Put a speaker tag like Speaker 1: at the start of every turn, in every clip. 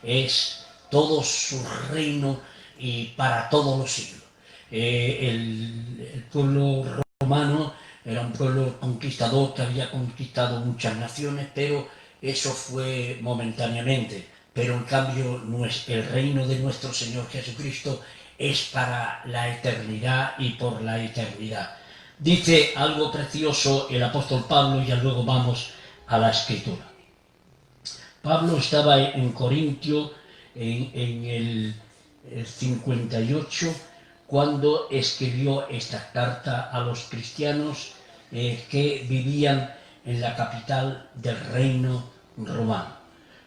Speaker 1: es todo su reino y para todos los siglos. El pueblo romano era un pueblo conquistador que había conquistado muchas naciones, pero eso fue momentáneamente. Pero en cambio el reino de nuestro Señor Jesucristo es para la eternidad y por la eternidad. Dice algo precioso el apóstol Pablo, y ya luego vamos a la Escritura. Pablo estaba en Corintio en el 58 cuando escribió esta carta a los cristianos que vivían en la capital del reino romano,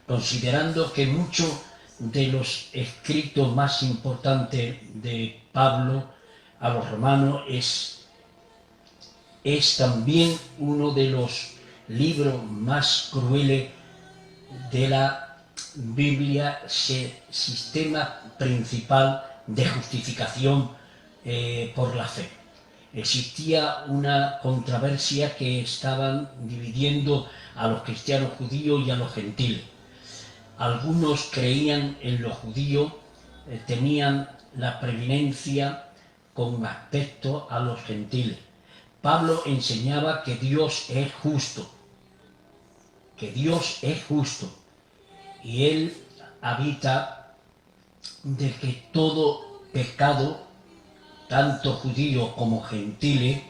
Speaker 1: considerando que muchos de los escritos más importantes de Pablo a los romanos es también uno de los libros más crueles de la Biblia, sistema principal de justificación por la fe. Existía una controversia que estaban dividiendo a los cristianos judíos y a los gentiles. Algunos creían en los judíos, tenían la preeminencia con respecto a los gentiles. Pablo enseñaba que Dios es justo, y él habita de que todo pecado, tanto judíos como gentiles,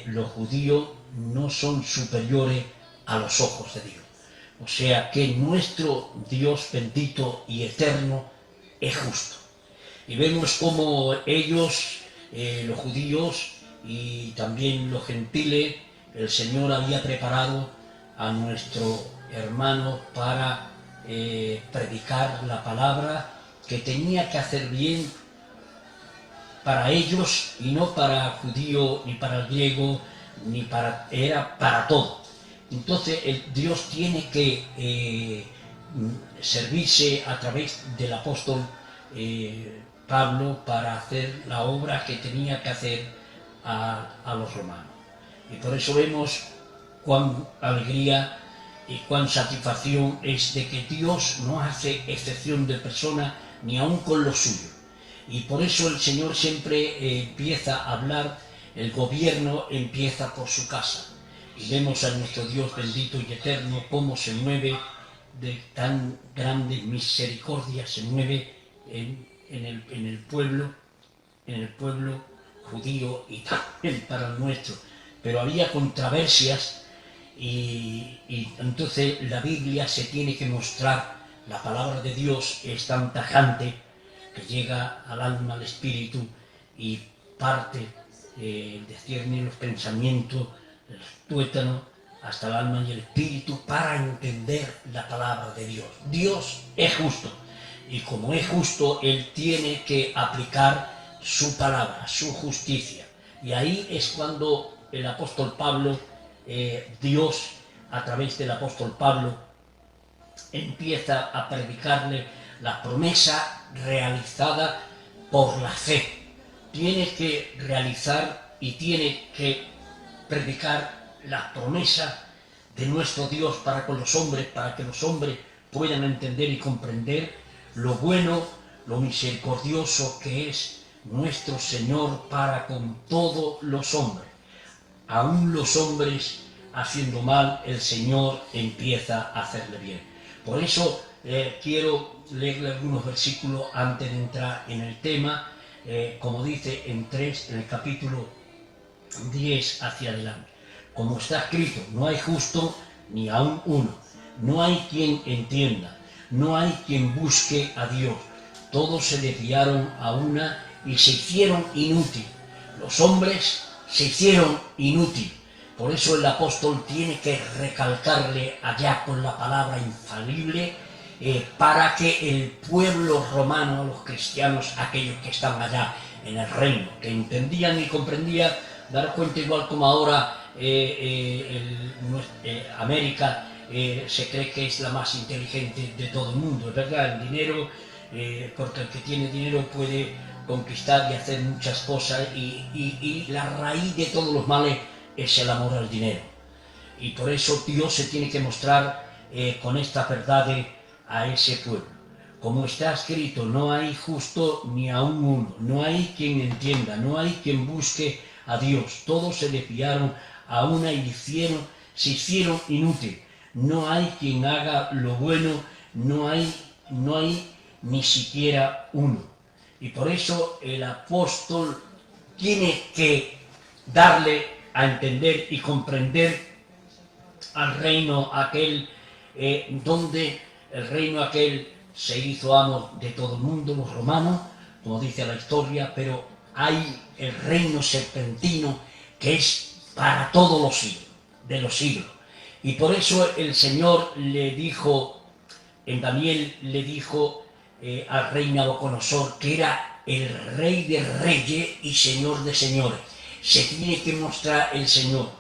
Speaker 1: los judíos no son superiores a los ojos de Dios. O sea que nuestro Dios bendito y eterno es justo. Y vemos cómo ellos, los judíos y también los gentiles, el Señor había preparado a nuestro hermano para predicar la palabra, que tenía que hacer bien para ellos y no para el judío ni para el griego, era para todo. Entonces Dios tiene que servirse a través del apóstol Pablo para hacer la obra que tenía que hacer a los romanos. Y por eso vemos cuán alegría y cuán satisfacción es de que Dios no hace excepción de persona ni aun con los suyos. Y por eso el Señor siempre empieza a hablar, el gobierno empieza por su casa. Y vemos a nuestro Dios bendito y eterno cómo se mueve de tan grande misericordia, se mueve en el pueblo judío y también para el nuestro. Pero había controversias y entonces la Biblia se tiene que mostrar, la palabra de Dios es tan tajante que llega al alma, al espíritu y parte, discierne los pensamientos, los tuétanos, hasta el alma y el espíritu para entender la palabra de Dios. Dios es justo y como es justo, Él tiene que aplicar su palabra, su justicia. Y ahí es cuando el apóstol Pablo, Dios a través del apóstol Pablo empieza a predicarle la promesa realizada por la fe. Tiene que realizar y tiene que predicar la promesa de nuestro Dios para con los hombres, para que los hombres puedan entender y comprender lo bueno, lo misericordioso que es nuestro Señor para con todos los hombres. Aún los hombres haciendo mal, el Señor empieza a hacerle bien. Por eso quiero leerle algunos versículos antes de entrar en el tema, como dice en el capítulo 10 hacia adelante. Como está escrito, no hay justo ni aun uno, no hay quien entienda, no hay quien busque a Dios. Todos se desviaron a una y se hicieron inútil. Los hombres se hicieron inútil. Por eso el apóstol tiene que recalcarle allá con la palabra infalible para que el pueblo romano, los cristianos, aquellos que estaban allá en el reino, que entendían y comprendían, dar cuenta igual como ahora América se cree que es la más inteligente de todo el mundo, es verdad, el dinero, porque el que tiene dinero puede conquistar y hacer muchas cosas y la raíz de todos los males es el amor al dinero. Y por eso Dios se tiene que mostrar con estas verdades a ese pueblo. como está escrito, no hay justo ni aun uno, no hay quien entienda, no hay quien busque a Dios. Todos se desviaron a una y se hicieron inútil. No hay quien haga lo bueno, no hay ni siquiera uno. Y por eso el apóstol tiene que darle a entender y comprender al reino aquel donde el reino aquel se hizo amo de todo el mundo, los romanos, como dice la historia, pero hay el reino serpentino que es para todos los siglos, de los siglos. Y por eso el Señor le dijo, en Daniel le dijo al rey Nabucodonosor que era el rey de reyes y señor de señores. Se tiene que mostrar el Señor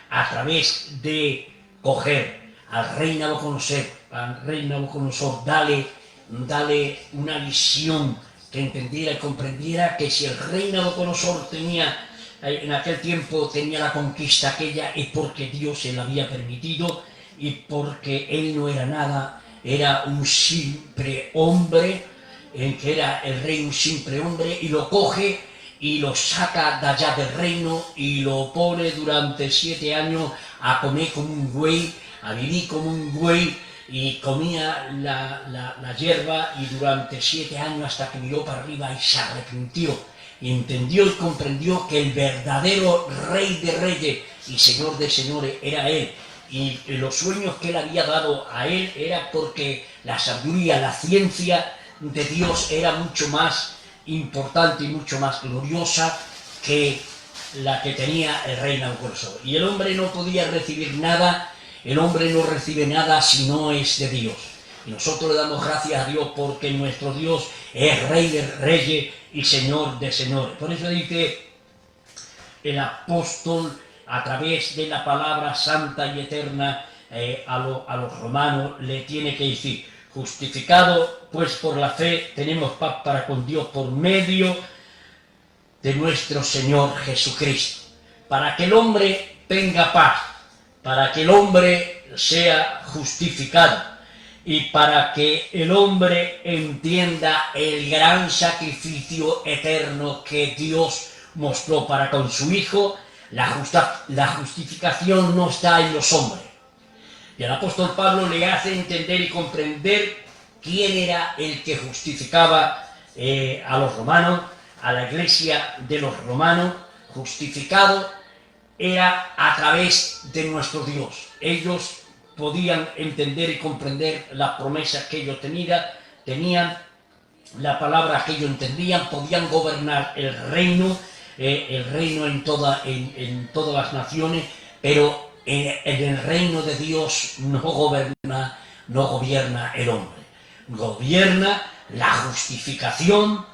Speaker 1: a través de coger al rey Nabucodonosor, dale una visión que entendiera y comprendiera que si el rey Nabucodonosor tenía, en aquel tiempo tenía la conquista aquella, es porque Dios se la había permitido y porque él no era nada, era un simple hombre, que era el rey un simple hombre, y lo coge y lo saca de allá del reino y lo pone durante 7 años a comer como un buey, a vivir como un buey, y comía la hierba, y durante 7 años hasta que miró para arriba y se arrepintió y entendió y comprendió que el verdadero rey de reyes y señor de señores era él, y los sueños que él había dado a él era porque la sabiduría, la ciencia de Dios era mucho más importante y mucho más gloriosa que la que tenía el rey Nabucodonosor. Y el hombre no podía recibir nada. El hombre no recibe nada si no es de Dios. Y nosotros le damos gracias a Dios porque nuestro Dios es Rey de reyes y Señor de señores. Por eso dice el apóstol, a través de la palabra santa y eterna, a los romanos le tiene que decir: justificado pues por la fe tenemos paz para con Dios por medio de nuestro Señor Jesucristo. Para que el hombre tenga paz, para que el hombre sea justificado y para que el hombre entienda el gran sacrificio eterno que Dios mostró para con su Hijo, la justificación no está en los hombres. Y el apóstol Pablo le hace entender y comprender quién era el que justificaba a los romanos, a la iglesia de los romanos. Justificado era a través de nuestro Dios. Ellos podían entender y comprender las promesas que ellos tenían, la palabra que ellos entendían, podían gobernar el reino en todas las naciones, pero en el reino de Dios no gobierna el hombre. Gobierna la justificación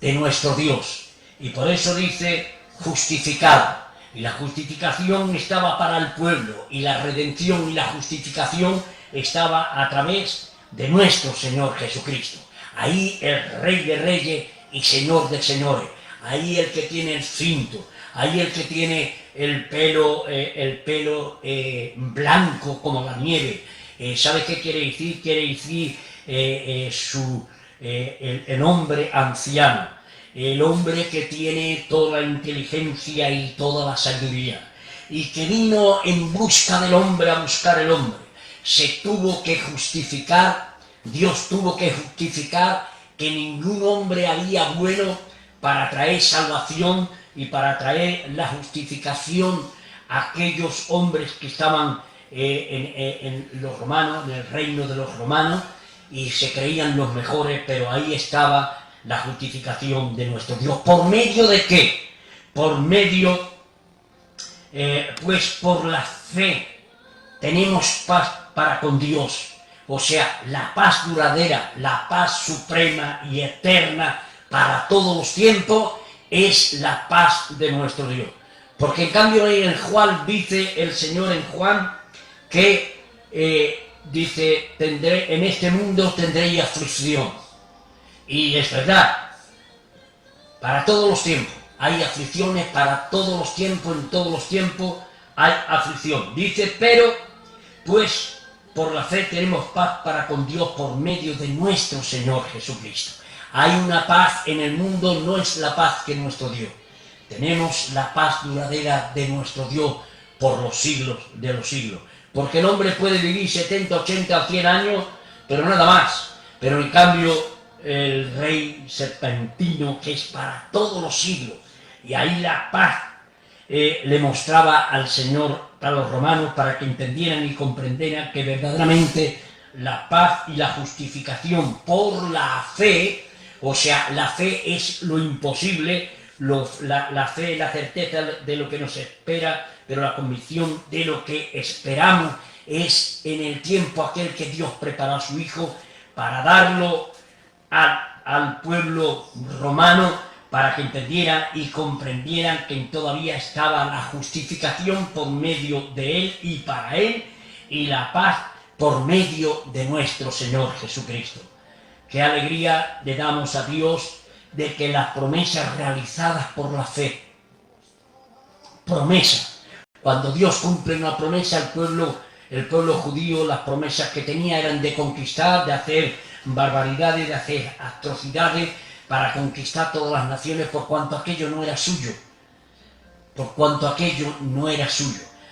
Speaker 1: de nuestro Dios. Y por eso dice justificado. Y la justificación estaba para el pueblo, y la redención y la justificación estaba a través de nuestro Señor Jesucristo. Ahí el Rey de reyes y Señor de señores. Ahí el que tiene el cinto. Ahí el que tiene el pelo blanco como la nieve. ¿Sabe qué quiere decir? Quiere decir el hombre anciano. El hombre que tiene toda la inteligencia y toda la sabiduría, y que vino en busca del hombre, a buscar el hombre. Se tuvo que justificar, Dios tuvo que justificar que ningún hombre había bueno para traer salvación y para traer la justificación a aquellos hombres que estaban en los romanos, en el reino de los romanos, y se creían los mejores, pero ahí estaba la justificación de nuestro Dios. ¿Por medio de qué? Por medio, pues por la fe tenemos paz para con Dios. O sea, la paz duradera, la paz suprema y eterna para todos los tiempos es la paz de nuestro Dios. Porque en cambio en Juan dice el Señor en Juan que dice, en este mundo tendréis aflicción. Y es verdad, para todos los tiempos hay aflicciones, para todos los tiempos, en todos los tiempos hay aflicción. Dice, pero pues por la fe tenemos paz para con Dios por medio de nuestro Señor Jesucristo. Hay una paz en el mundo, no es la paz que nuestro Dios. Tenemos la paz duradera de nuestro Dios por los siglos de los siglos. Porque el hombre puede vivir 70, 80 o 100 años, pero nada más. Pero en cambio el rey serpentino, que es para todos los siglos, y ahí la paz le mostraba al Señor a los romanos para que entendieran y comprendieran que verdaderamente la paz y la justificación por la fe, o sea, la fe es lo imposible, la fe es la certeza de lo que nos espera, pero la convicción de lo que esperamos es en el tiempo aquel que Dios preparó a su Hijo para darlo al pueblo romano, para que entendieran y comprendieran que todavía estaba la justificación por medio de Él y para Él, y la paz por medio de nuestro Señor Jesucristo. Qué alegría le damos a Dios de que las promesas realizadas por la fe, promesas, cuando Dios cumple una promesa, el pueblo judío, las promesas que tenía eran de conquistar, de hacer barbaridades, de hacer atrocidades, para conquistar todas las naciones, por cuanto aquello no era suyo,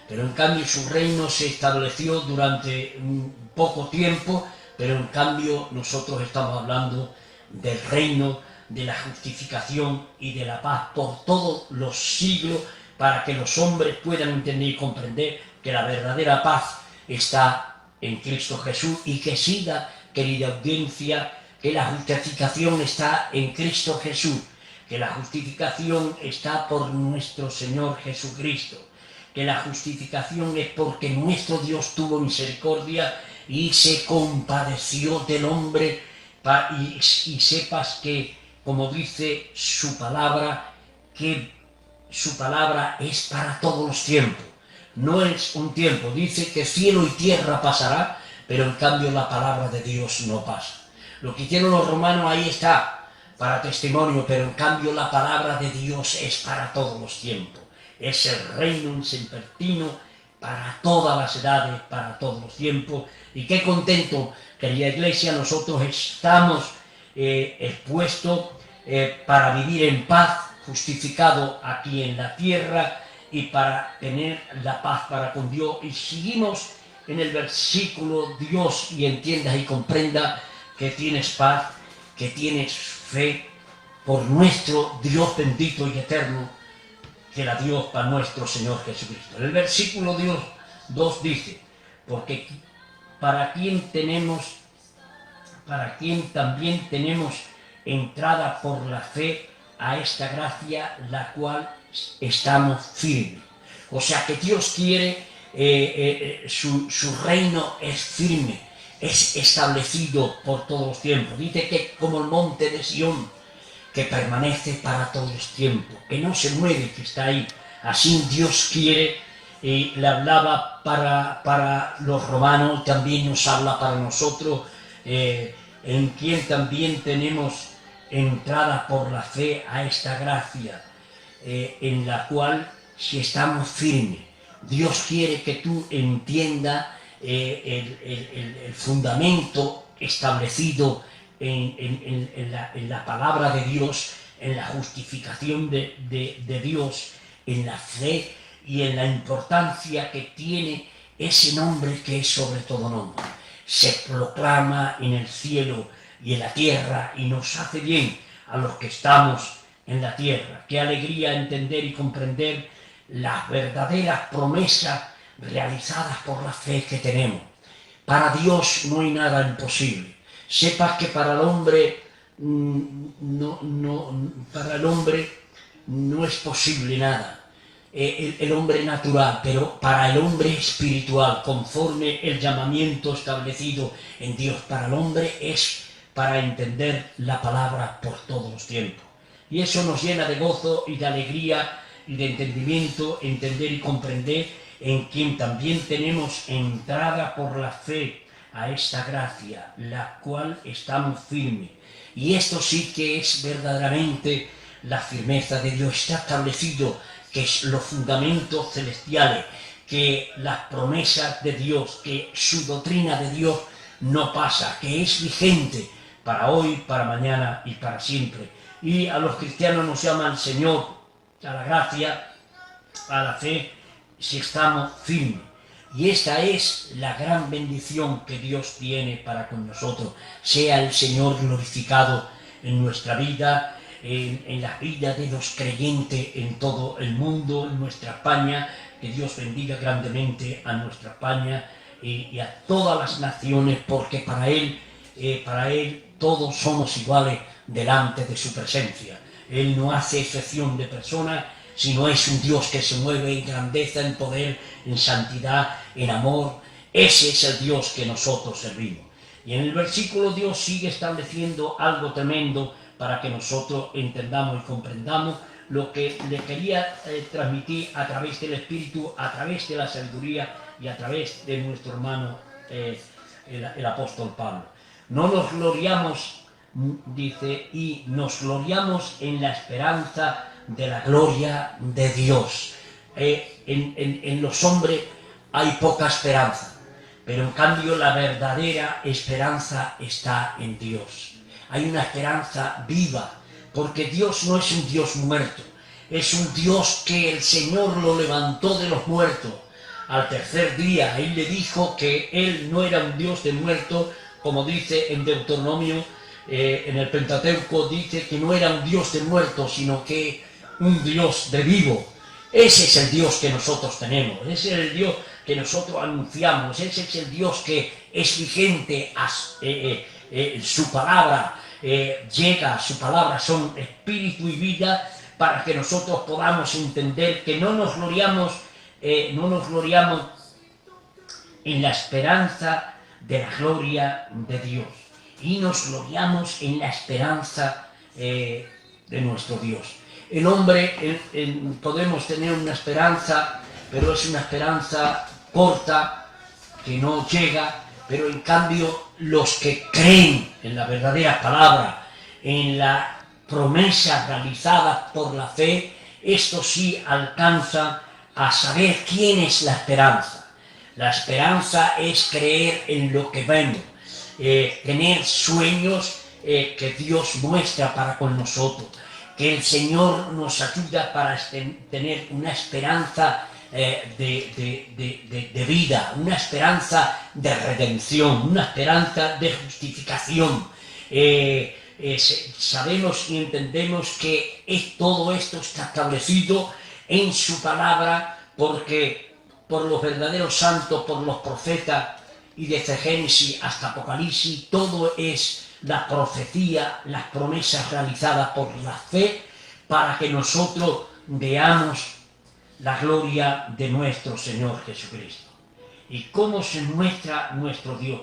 Speaker 1: pero en cambio su reino se estableció durante un poco tiempo, pero en cambio nosotros estamos hablando del reino, de la justificación y de la paz por todos los siglos, para que los hombres puedan entender y comprender que la verdadera paz está en Cristo Jesús, y que siga, querida audiencia, que la justificación está en Cristo Jesús, que la justificación está por nuestro Señor Jesucristo, que la justificación es porque nuestro Dios tuvo misericordia y se compadeció del hombre, y sepas que, como dice su palabra, que su palabra es para todos los tiempos, no es un tiempo, dice que cielo y tierra pasará, pero en cambio la palabra de Dios no pasa. Lo que hicieron los romanos ahí está, para testimonio, pero en cambio la palabra de Dios es para todos los tiempos. Es el reino serpentino para todas las edades, para todos los tiempos. Y qué contento, querida iglesia, nosotros estamos expuestos para vivir en paz, justificado aquí en la tierra, y para tener la paz para con Dios. Y seguimos en el versículo: Dios, y entiendas y comprenda que tienes paz, que tienes fe por nuestro Dios bendito y eterno, que la dio para nuestro Señor Jesucristo. El versículo 2 dice: porque para quien también tenemos entrada por la fe a esta gracia, la cual estamos firmes. O sea que Dios quiere, su reino es firme, es establecido por todos los tiempos. Dice que como el monte de Sión, que permanece para todos los tiempos, que no se mueve, que está ahí. Así Dios quiere, le hablaba para los romanos, también nos habla para nosotros, en quien también tenemos entrada por la fe a esta gracia, en la cual si estamos firmes, Dios quiere que tú entiendas el fundamento establecido en la palabra de Dios, en la justificación de Dios, en la fe y en la importancia que tiene ese nombre que es sobre todo nombre. Se proclama en el cielo y en la tierra y nos hace bien a los que estamos en la tierra. Qué alegría entender y comprender las verdaderas promesas realizadas por la fe que tenemos. Para Dios no hay nada imposible. Sepas que para el hombre no es posible nada. El hombre natural, pero para el hombre espiritual, conforme el llamamiento establecido en Dios para el hombre, es para entender la palabra por todos los tiempos. Y eso nos llena de gozo y de alegría y de entendimiento, entender y comprender en quien también tenemos entrada por la fe a esta gracia, la cual estamos firmes. Y esto sí que es verdaderamente la firmeza de Dios. Está establecido que es los fundamentos celestiales, que las promesas de Dios, que su doctrina de Dios no pasa, que es vigente para hoy, para mañana y para siempre. Y a los cristianos nos llama el Señor a la gracia, a la fe, si estamos firmes. Y esta es la gran bendición que Dios tiene para con nosotros. Sea el Señor glorificado en nuestra vida, en la vida de los creyentes en todo el mundo, en nuestra España. Que Dios bendiga grandemente a nuestra España y a todas las naciones, porque para Él todos somos iguales delante de su presencia. Él no hace excepción de personas, sino es un Dios que se mueve en grandeza, en poder, en santidad, en amor. Ese es el Dios que nosotros servimos. Y en el versículo Dios sigue estableciendo algo tremendo para que nosotros entendamos y comprendamos lo que le quería transmitir a través del Espíritu, a través de la sabiduría y a través de nuestro hermano el apóstol Pablo. No nos gloriamos, dice, y nos gloriamos en la esperanza de la gloria de Dios. En los hombres hay poca esperanza, pero en cambio la verdadera esperanza está en Dios. Hay una esperanza viva, porque Dios no es un Dios muerto, es un Dios que el Señor lo levantó de los muertos. Al tercer día, Él le dijo que Él no era un Dios de muertos, como dice en Deuteronomio, en el Pentateuco, dice que no era un Dios de muertos, sino que un Dios de vivo. Ese es el Dios que nosotros tenemos, ese es el Dios que nosotros anunciamos, ese es el Dios que es vigente, su palabra llega, su palabra son espíritu y vida, para que nosotros podamos entender que no nos gloriamos en la esperanza de la gloria de Dios, y nos gloriamos en la esperanza de nuestro Dios. El hombre, podemos tener una esperanza, pero es una esperanza corta, que no llega, pero en cambio los que creen en la verdadera palabra, en la promesa realizada por la fe, estos sí alcanzan a saber quién es la esperanza. La esperanza es creer en lo que vemos, tener sueños que Dios muestra para con nosotros, que el Señor nos ayuda para tener una esperanza de vida, una esperanza de redención, una esperanza de justificación. Sabemos y entendemos que todo esto está establecido en su palabra, porque por los verdaderos santos, por los profetas, y desde Génesis hasta Apocalipsis, todo es la profecía, las promesas realizadas por la fe, para que nosotros veamos la gloria de nuestro Señor Jesucristo. ¿Y cómo se muestra nuestro Dios?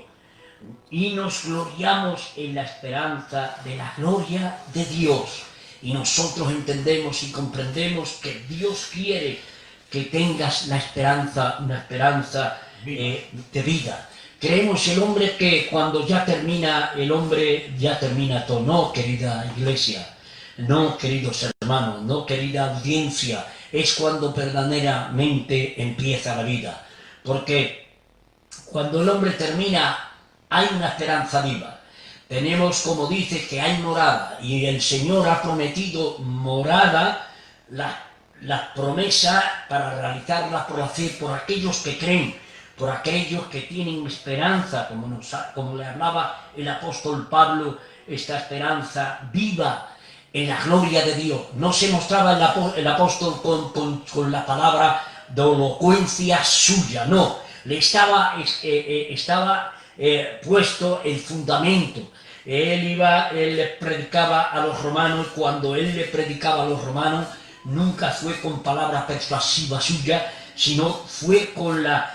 Speaker 1: Y nos gloriamos en la esperanza de la gloria de Dios. Y nosotros entendemos y comprendemos que Dios quiere que tengas la esperanza, una esperanza de vida. Creemos el hombre que cuando ya termina, el hombre ya termina todo. No, querida iglesia, no, queridos hermanos, no, querida audiencia, es cuando verdaderamente empieza la vida. Porque cuando el hombre termina, hay una esperanza viva. Tenemos, como dice, que hay morada, y el Señor ha prometido morada, la promesa para realizarla por la fe, por aquellos que creen, por aquellos que tienen esperanza, como le hablaba el apóstol Pablo, esta esperanza viva en la gloria de Dios. No se mostraba el apóstol con la palabra de elocuencia suya, no, le estaba puesto el fundamento. Él le predicaba a los romanos, cuando él le predicaba a los romanos, nunca fue con palabra persuasiva suya, sino fue con la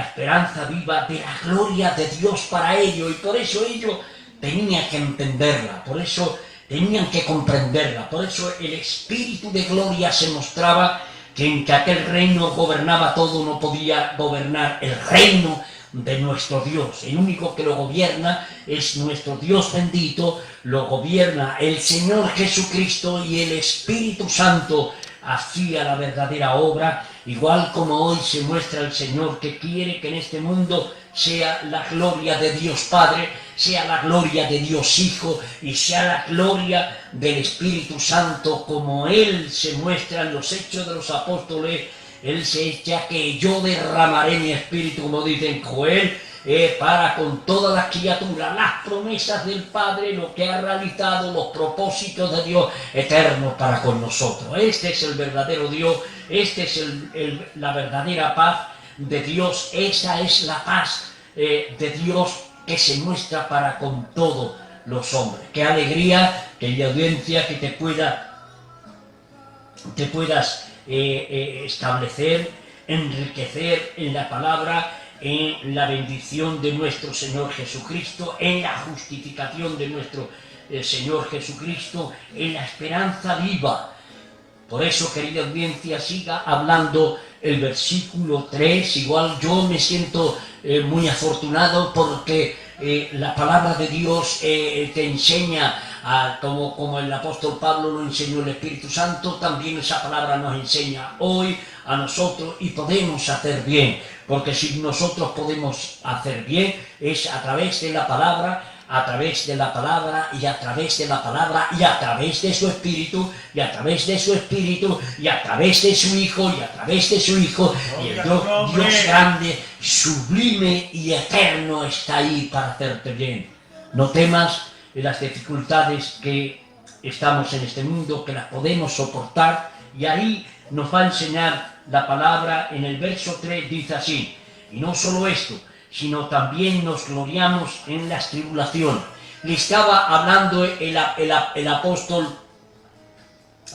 Speaker 1: esperanza viva de la gloria de Dios para ellos, y por eso ellos tenían que entenderla, por eso tenían que comprenderla, por eso el espíritu de gloria se mostraba, que en que aquel reino gobernaba todo, no podía gobernar el reino de nuestro Dios. El único que lo gobierna es nuestro Dios bendito, lo gobierna el Señor Jesucristo, y el Espíritu Santo hacía la verdadera obra, igual como hoy se muestra el Señor que quiere que en este mundo sea la gloria de Dios Padre, sea la gloria de Dios Hijo y sea la gloria del Espíritu Santo, como Él se muestra en los Hechos de los Apóstoles. Él se echa que yo derramaré mi espíritu, como dice en Joel, para con todas las criaturas, las promesas del Padre, lo que ha realizado, los propósitos de Dios eternos para con nosotros. Este es el verdadero Dios, esta es la verdadera paz de Dios, esa es la paz de Dios que se muestra para con todos los hombres. Qué alegría, querida audiencia, que te puedas establecer, enriquecer en la palabra, en la bendición de nuestro Señor Jesucristo, en la justificación de nuestro Señor Jesucristo, en la esperanza viva. Por eso, querida audiencia, siga hablando el versículo 3. Igual yo me siento muy afortunado porque la palabra de Dios te enseña, como el apóstol Pablo lo enseñó el Espíritu Santo, también esa palabra nos enseña hoy a nosotros y podemos hacer bien. Porque si nosotros podemos hacer bien es a través de la palabra, a través de la palabra y a través de la palabra y a través de su Espíritu y a través de su Espíritu y a través de su Hijo y a través de su Hijo, y el Dios grande, sublime y eterno está ahí para hacerte bien. No temas las dificultades que estamos en este mundo, que las podemos soportar, y ahí nos va a enseñar la palabra. En el verso 3 dice así: y no solo esto, sino también nos gloriamos en las tribulaciones. Le estaba hablando el apóstol,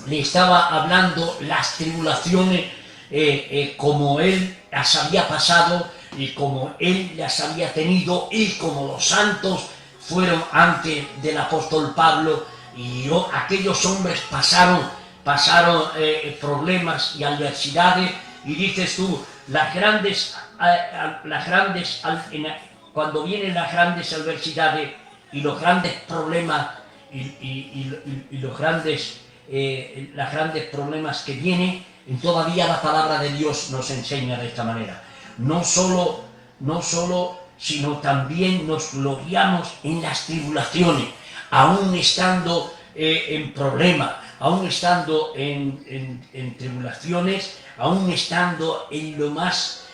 Speaker 1: le estaba hablando las tribulaciones como él las había pasado y como él las había tenido, y como los santos fueron antes del apóstol Pablo, y aquellos hombres pasaron problemas y adversidades. Y dices tú, cuando vienen las grandes adversidades y los grandes problemas y los grandes problemas que vienen, todavía la palabra de Dios nos enseña de esta manera. No solo, sino también nos gloriamos en las tribulaciones, aún estando en problemas, aún estando en tribulaciones, aún estando en lo más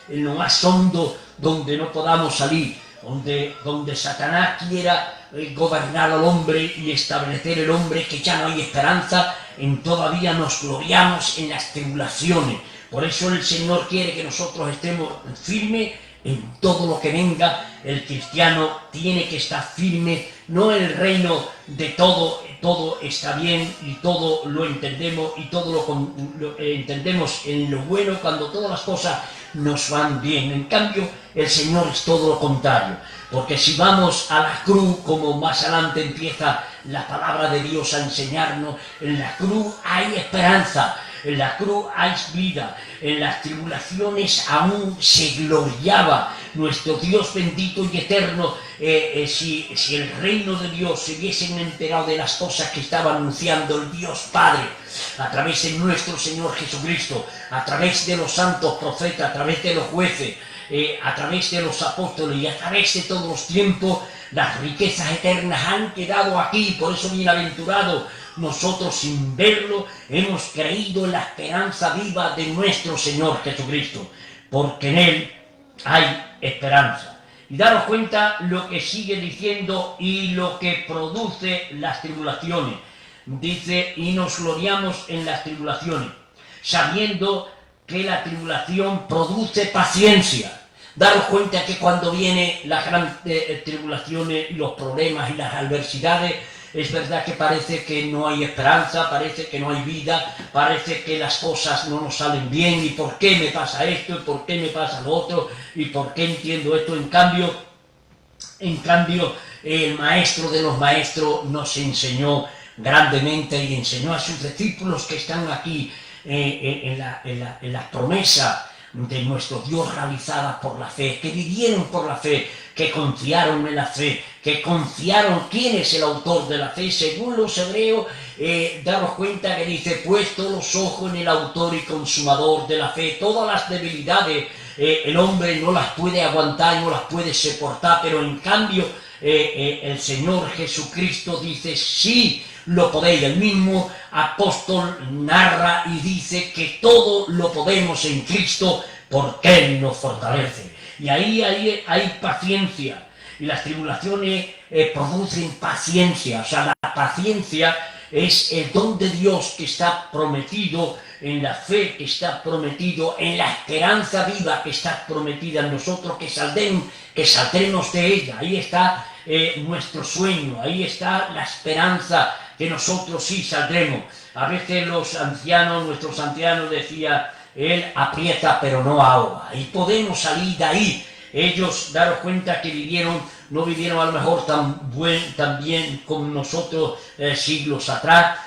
Speaker 1: hondo donde no podamos salir, donde Satanás quiera gobernar al hombre y establecer el hombre que ya no hay esperanza, todavía nos gloriamos en las tribulaciones. Por eso el Señor quiere que nosotros estemos firmes en todo lo que venga. El cristiano tiene que estar firme, no en el reino de todo está bien y todo lo entendemos y todo lo entendemos en lo bueno cuando todas las cosas nos van bien. En cambio, el Señor es todo lo contrario, porque si vamos a la cruz, como más adelante empieza la palabra de Dios a enseñarnos, en la cruz hay esperanza, en la cruz hay vida, en las tribulaciones aún se gloriaba nuestro Dios bendito y eterno. Si el reino de Dios se hubiesen enterado de las cosas que estaba anunciando el Dios Padre a través de nuestro Señor Jesucristo, a través de los santos profetas, a través de los jueces, a través de los apóstoles y a través de todos los tiempos, las riquezas eternas han quedado aquí. Por eso, bienaventurado, nosotros sin verlo hemos creído en la esperanza viva de nuestro Señor Jesucristo, porque en Él hay esperanza. Y daros cuenta lo que sigue diciendo y lo que produce las tribulaciones. Dice, y nos gloriamos en las tribulaciones, sabiendo que la tribulación produce paciencia. Daros cuenta que cuando vienen las grandes tribulaciones y los problemas y las adversidades, es verdad que parece que no hay esperanza, parece que no hay vida, parece que las cosas no nos salen bien, y por qué me pasa esto, y por qué me pasa lo otro, y por qué entiendo esto. En cambio, el maestro de los maestros nos enseñó grandemente y enseñó a sus discípulos que están aquí en la promesa de nuestro Dios realizada por la fe, que vivieron por la fe, que confiaron en la fe, que confiaron. ¿Quién es el autor de la fe? Según los hebreos, daros cuenta que dice, puesto los ojos en el autor y consumador de la fe. Todas las debilidades el hombre no las puede aguantar, no las puede soportar, pero en cambio el Señor Jesucristo dice, sí lo podéis. El mismo apóstol narra y dice que todo lo podemos en Cristo porque Él nos fortalece. Y ahí hay paciencia. Y las tribulaciones producen paciencia. O sea, la paciencia es el don de Dios que está prometido en la fe, que está prometido en la esperanza viva que está prometida en nosotros, que saldremos de ella. Ahí está nuestro sueño, ahí está la esperanza que nosotros sí saldremos. A veces nuestros ancianos decían, Él aprieta pero no ahoga. Y podemos salir de ahí. Ellos, daros cuenta que no vivieron a lo mejor tan bien como nosotros siglos atrás,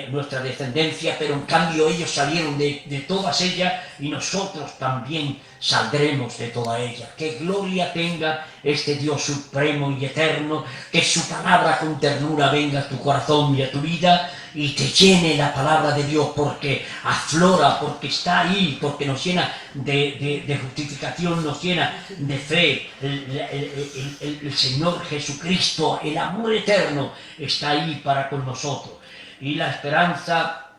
Speaker 1: nuestra descendencia, pero en cambio ellos salieron de todas ellas y nosotros también saldremos de todas ellas. Que gloria tenga este Dios supremo y eterno, que su palabra con ternura venga a tu corazón y a tu vida y te llene la palabra de Dios, porque aflora, porque está ahí, porque nos llena de justificación, nos llena de fe. El Señor Jesucristo, el amor eterno, está ahí para con nosotros. Y la esperanza,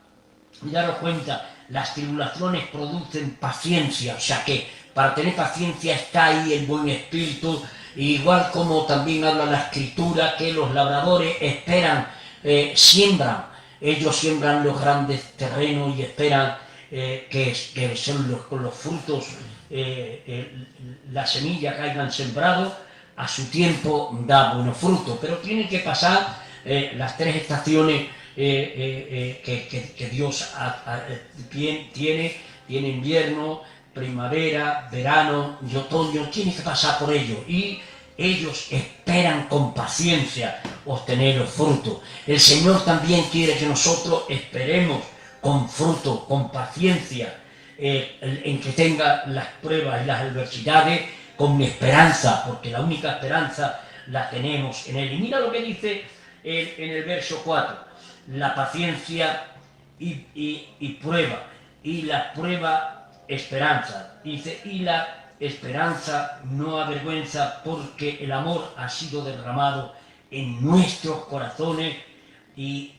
Speaker 1: daros cuenta, las tribulaciones producen paciencia, o sea que para tener paciencia está ahí el buen espíritu, igual como también habla la Escritura, que los labradores esperan, siembran. Ellos siembran los grandes terrenos y esperan que son con los frutos, la semilla que hayan sembrado, a su tiempo da buenos frutos. Pero tienen que pasar las tres estaciones que Dios tiene invierno, primavera, verano y otoño. Tiene que pasar por ello. Y ellos esperan con paciencia obtener los frutos. El Señor también quiere que nosotros esperemos con fruto, con paciencia, en que tenga las pruebas y las adversidades con esperanza, porque la única esperanza la tenemos en Él. Y mira lo que dice en el verso 4, la paciencia y prueba, y la prueba esperanza. Dice, y la esperanza no avergüenza, porque el amor ha sido derramado en nuestros corazones y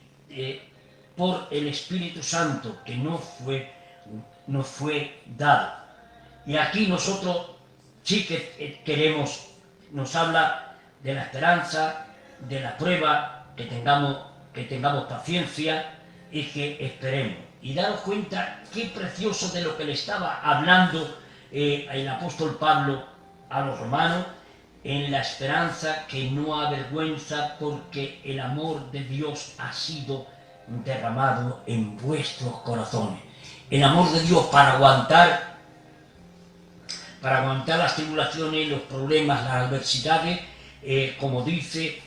Speaker 1: por el Espíritu Santo que nos fue dado. Y aquí nosotros sí que queremos, nos habla de la esperanza, de la prueba, que tengamos paciencia y que esperemos. Y daros cuenta qué precioso de lo que le estaba hablando el apóstol Pablo a los romanos, en la esperanza que no avergüenza, porque el amor de Dios ha sido derramado en vuestros corazones. El amor de Dios para aguantar las tribulaciones, los problemas, las adversidades, como dice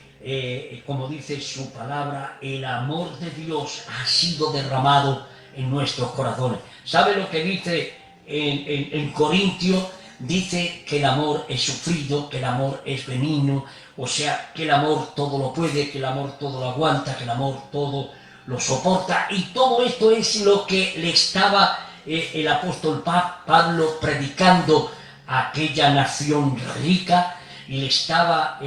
Speaker 1: su palabra, el amor de Dios ha sido derramado en nuestros corazones. ¿Sabe lo que dice en Corintios? Dice que el amor es sufrido, que el amor es benigno, o sea, que el amor todo lo puede, que el amor todo lo aguanta, que el amor todo lo soporta. Y todo esto es lo que le estaba el apóstol Pablo predicando a aquella nación rica, y le estaba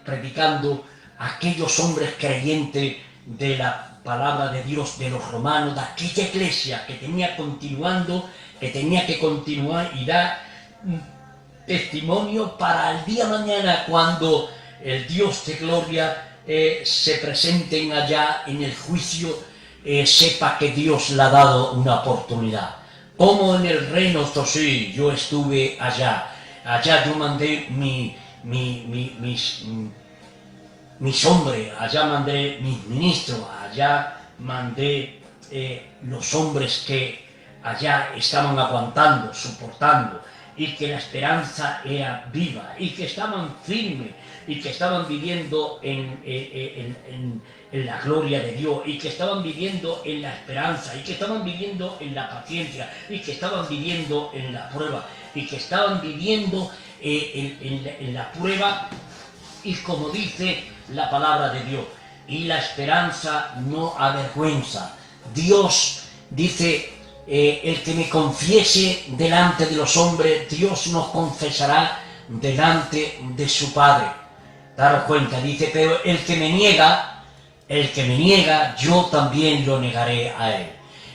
Speaker 1: predicando a aquellos hombres creyentes de la palabra de Dios, de los romanos, de aquella iglesia que tenía que continuar y dar testimonio para el día de mañana, cuando el Dios de gloria se presenten allá en el juicio, sepa que Dios le ha dado una oportunidad. Como en el reino, sí, yo estuve allá yo mandé mis hombres, allá mandé mis ministros, allá mandé los hombres que allá estaban aguantando, soportando, y que la esperanza era viva, y que estaban firmes, y que estaban viviendo en la gloria de Dios, y que estaban viviendo en la esperanza, y que estaban viviendo en la paciencia, y que estaban viviendo en la prueba, y que estaban viviendo en la prueba y como dice la palabra de Dios. Y la esperanza no avergüenza. Dios dice, el que me confiese delante de los hombres, Dios nos confesará delante de su Padre. Daros cuenta, dice, pero el que me niega, yo también lo negaré a él.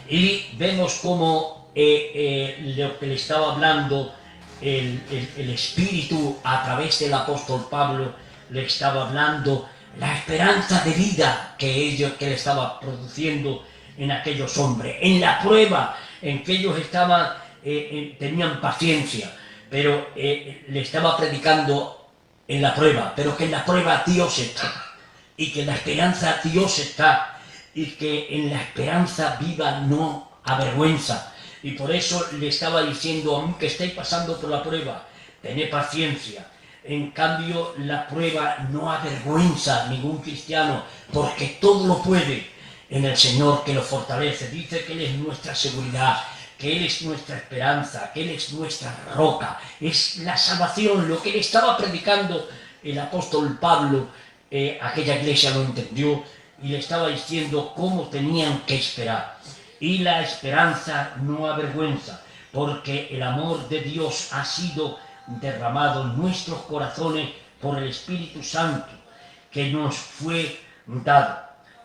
Speaker 1: Y vemos cómo lo que le estaba hablando el Espíritu a través del apóstol Pablo, le estaba hablando la esperanza de vida que le estaba produciendo en aquellos hombres, en la prueba en que ellos estaban, tenían paciencia, pero le estaba predicando en la prueba, pero que en la prueba Dios está, y que en la esperanza Dios está, y que en la esperanza viva no avergüenza. Y por eso le estaba diciendo, aunque estéis pasando por la prueba, tened paciencia. En cambio, la prueba no avergüenza a ningún cristiano, porque todo lo puede en el Señor que lo fortalece. Dice que Él es nuestra seguridad, que Él es nuestra esperanza, que Él es nuestra roca, es la salvación. Lo que le estaba predicando el apóstol Pablo, aquella iglesia lo entendió y le estaba diciendo cómo tenían que esperar. Y la esperanza no avergüenza, porque el amor de Dios ha sido derramado en nuestros corazones por el Espíritu Santo que nos fue dado.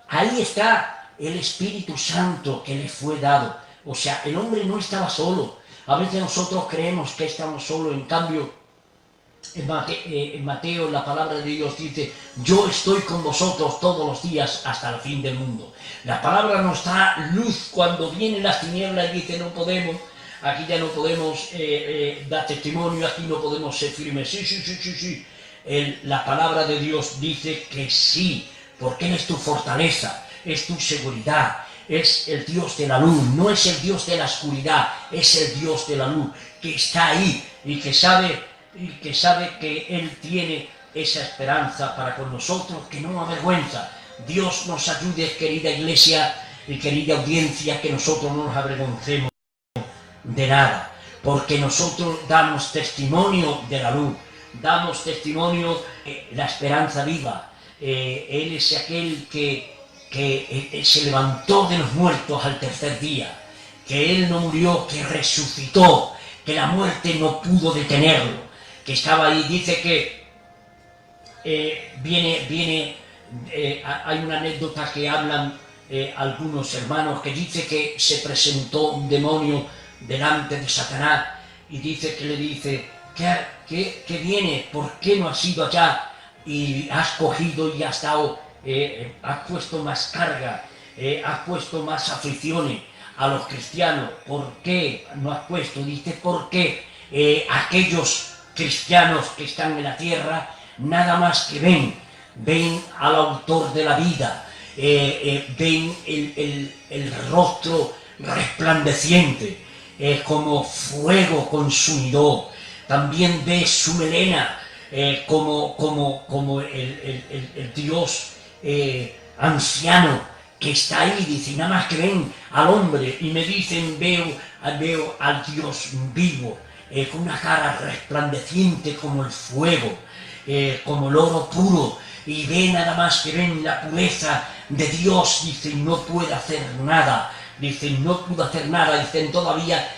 Speaker 1: Ahí está el Espíritu Santo que le fue dado. O sea, el hombre no estaba solo. A veces nosotros creemos que estamos solos, en cambio en Mateo la palabra de Dios dice, yo estoy con vosotros todos los días hasta el fin del mundo. La palabra nos da luz cuando vienen las tinieblas y dice, no podemos, aquí ya no podemos dar testimonio, aquí no podemos ser firmes. Sí. La palabra de Dios dice que sí, porque Él es tu fortaleza, es tu seguridad, es el Dios de la luz, no es el Dios de la oscuridad, es el Dios de la luz, que está ahí y que sabe que Él tiene esa esperanza para con nosotros, que no avergüenza. Dios nos ayude, querida iglesia y querida audiencia, que nosotros no nos avergoncemos de nada, porque nosotros damos testimonio de la luz, damos testimonio de la esperanza viva. Él es aquel que se levantó de los muertos al tercer día, que Él no murió, que resucitó, que la muerte no pudo detenerlo, que estaba ahí. Dice que hay una anécdota que hablan algunos hermanos, que dice que se presentó un demonio delante de Satanás y dice que le dice, ¿qué viene? ¿Por qué no has ido allá y has cogido y has dado, has puesto más carga, has puesto más aflicciones a los cristianos? ¿Por qué no has puesto? Dice, porque aquellos cristianos que están en la tierra nada más que ven al autor de la vida, ven el rostro resplandeciente, como fuego consumidor. También ve su melena como el Dios anciano que está ahí. Dice, nada más que ven al hombre y me dicen, veo al Dios vivo, con una cara resplandeciente como el fuego, como el oro puro, y ve nada más que ven la pureza de Dios. Dicen, no puede hacer nada. Dicen, no pudo hacer nada. Dicen, todavía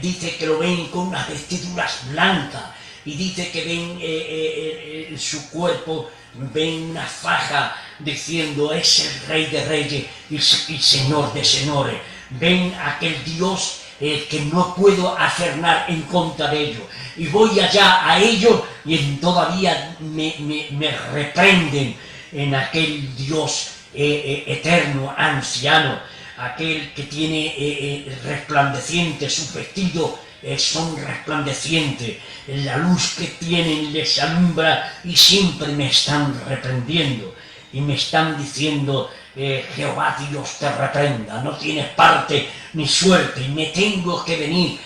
Speaker 1: dice que lo ven con unas vestiduras blancas, y dice que ven su cuerpo, ven una faja diciendo, es el Rey de Reyes y Señor de Señores. Ven aquel Dios que no puedo hacer nada en contra de ellos, y voy allá a ellos y todavía me reprenden en aquel Dios eterno, anciano, aquel que tiene resplandeciente, sus vestidos son resplandecientes, la luz que tienen les alumbra, y siempre me están reprendiendo y me están diciendo, Jehová Dios te reprenda, no tienes parte ni suerte, y me tengo que venir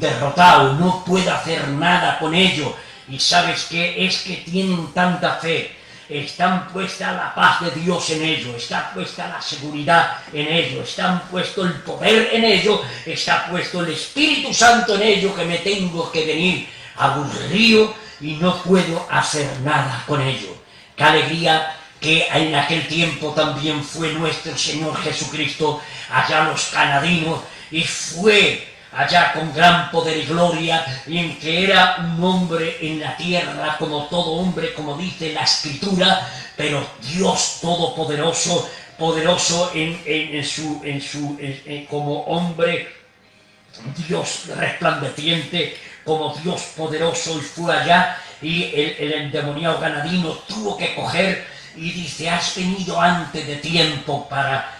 Speaker 1: derrotado, no puedo hacer nada con ellos. Y ¿sabes qué? Es que tienen tanta fe, están puesta la paz de Dios en ellos, está puesta la seguridad en ellos, está puesto el poder en ellos, está puesto el Espíritu Santo en ellos, que me tengo que venir aburrido y no puedo hacer nada con ellos. qué alegría que en aquel tiempo también fue nuestro Señor Jesucristo allá a los Canadinos, y fue allá con gran poder y gloria, y en que era un hombre en la tierra como todo hombre, como dice la Escritura, pero Dios todopoderoso, poderoso como hombre, Dios resplandeciente, como Dios poderoso, y fue allá, y el endemoniado Ganadino tuvo que coger, y dice: has venido antes de tiempo para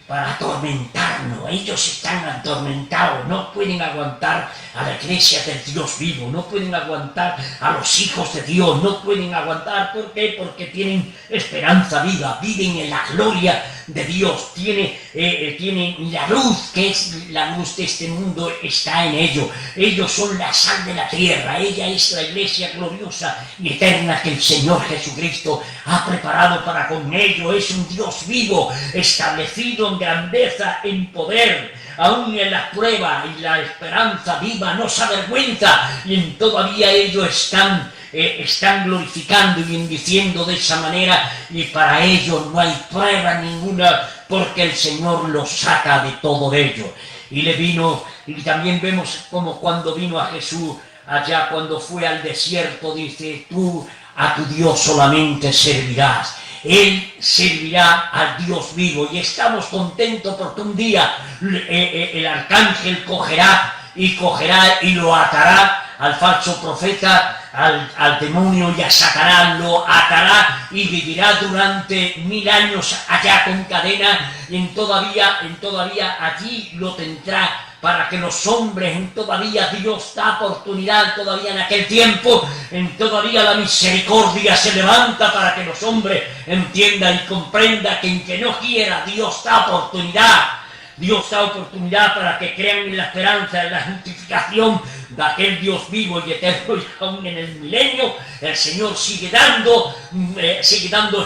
Speaker 1: atormentarnos. Ellos están atormentados, no pueden aguantar a la iglesia del Dios vivo, no pueden aguantar a los hijos de Dios, no pueden aguantar. ¿Por qué? Porque tienen esperanza viva, viven en la gloria de Dios, tienen la luz, que es la luz de este mundo, está en ellos. Ellos son la sal de la tierra, ella es la iglesia gloriosa y eterna que el Señor Jesucristo ha preparado para con ellos. Es un Dios vivo, establecido en grandeza, en poder, aún en las pruebas, y la esperanza viva no se avergüenza, y todavía ellos están glorificando y bendiciendo de esa manera, y para ellos no hay prueba ninguna, porque el Señor los saca de todo ello. Y también vemos como cuando vino a Jesús allá, cuando fue al desierto, dice: tú a tu Dios solamente servirás. Él servirá al Dios vivo, y estamos contentos porque un día el arcángel cogerá y lo atará al falso profeta, al demonio, y a Satanás lo atará, y vivirá durante 1000 años allá con cadena, y todavía allí lo tendrá, para que los hombres, todavía Dios da oportunidad, todavía en aquel tiempo, todavía la misericordia se levanta para que los hombres entiendan y comprendan que en que no quiera, Dios da oportunidad. Dios da oportunidad para que crean en la esperanza, en la justificación de aquel Dios vivo y eterno, y aún en el milenio el Señor sigue dando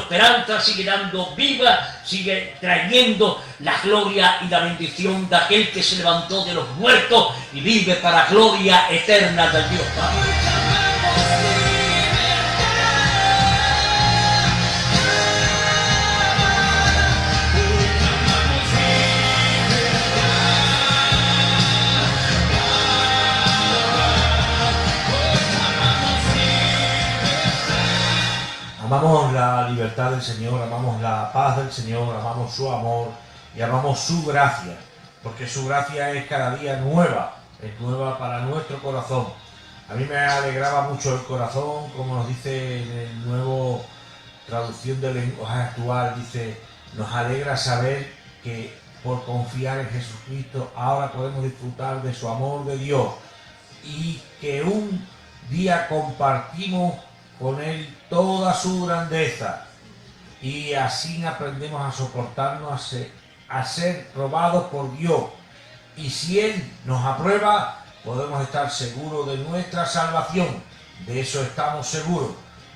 Speaker 1: esperanza, sigue dando vida, sigue trayendo la gloria y la bendición de aquel que se levantó de los muertos y vive para gloria eterna del Dios Padre.
Speaker 2: Amamos la libertad del Señor, amamos la paz del Señor, amamos su amor y amamos su gracia, porque su gracia es cada día nueva, es nueva para nuestro corazón. A mí me alegraba mucho el corazón, como nos dice en el nuevo traducción del lenguaje actual, dice: nos alegra saber que por confiar en Jesucristo ahora podemos disfrutar de su amor de Dios, y que un día compartimos con Él toda su grandeza, y así aprendemos a soportarnos, a ser probados por Dios, y si Él nos aprueba, podemos estar seguros de nuestra salvación. De eso estamos seguros.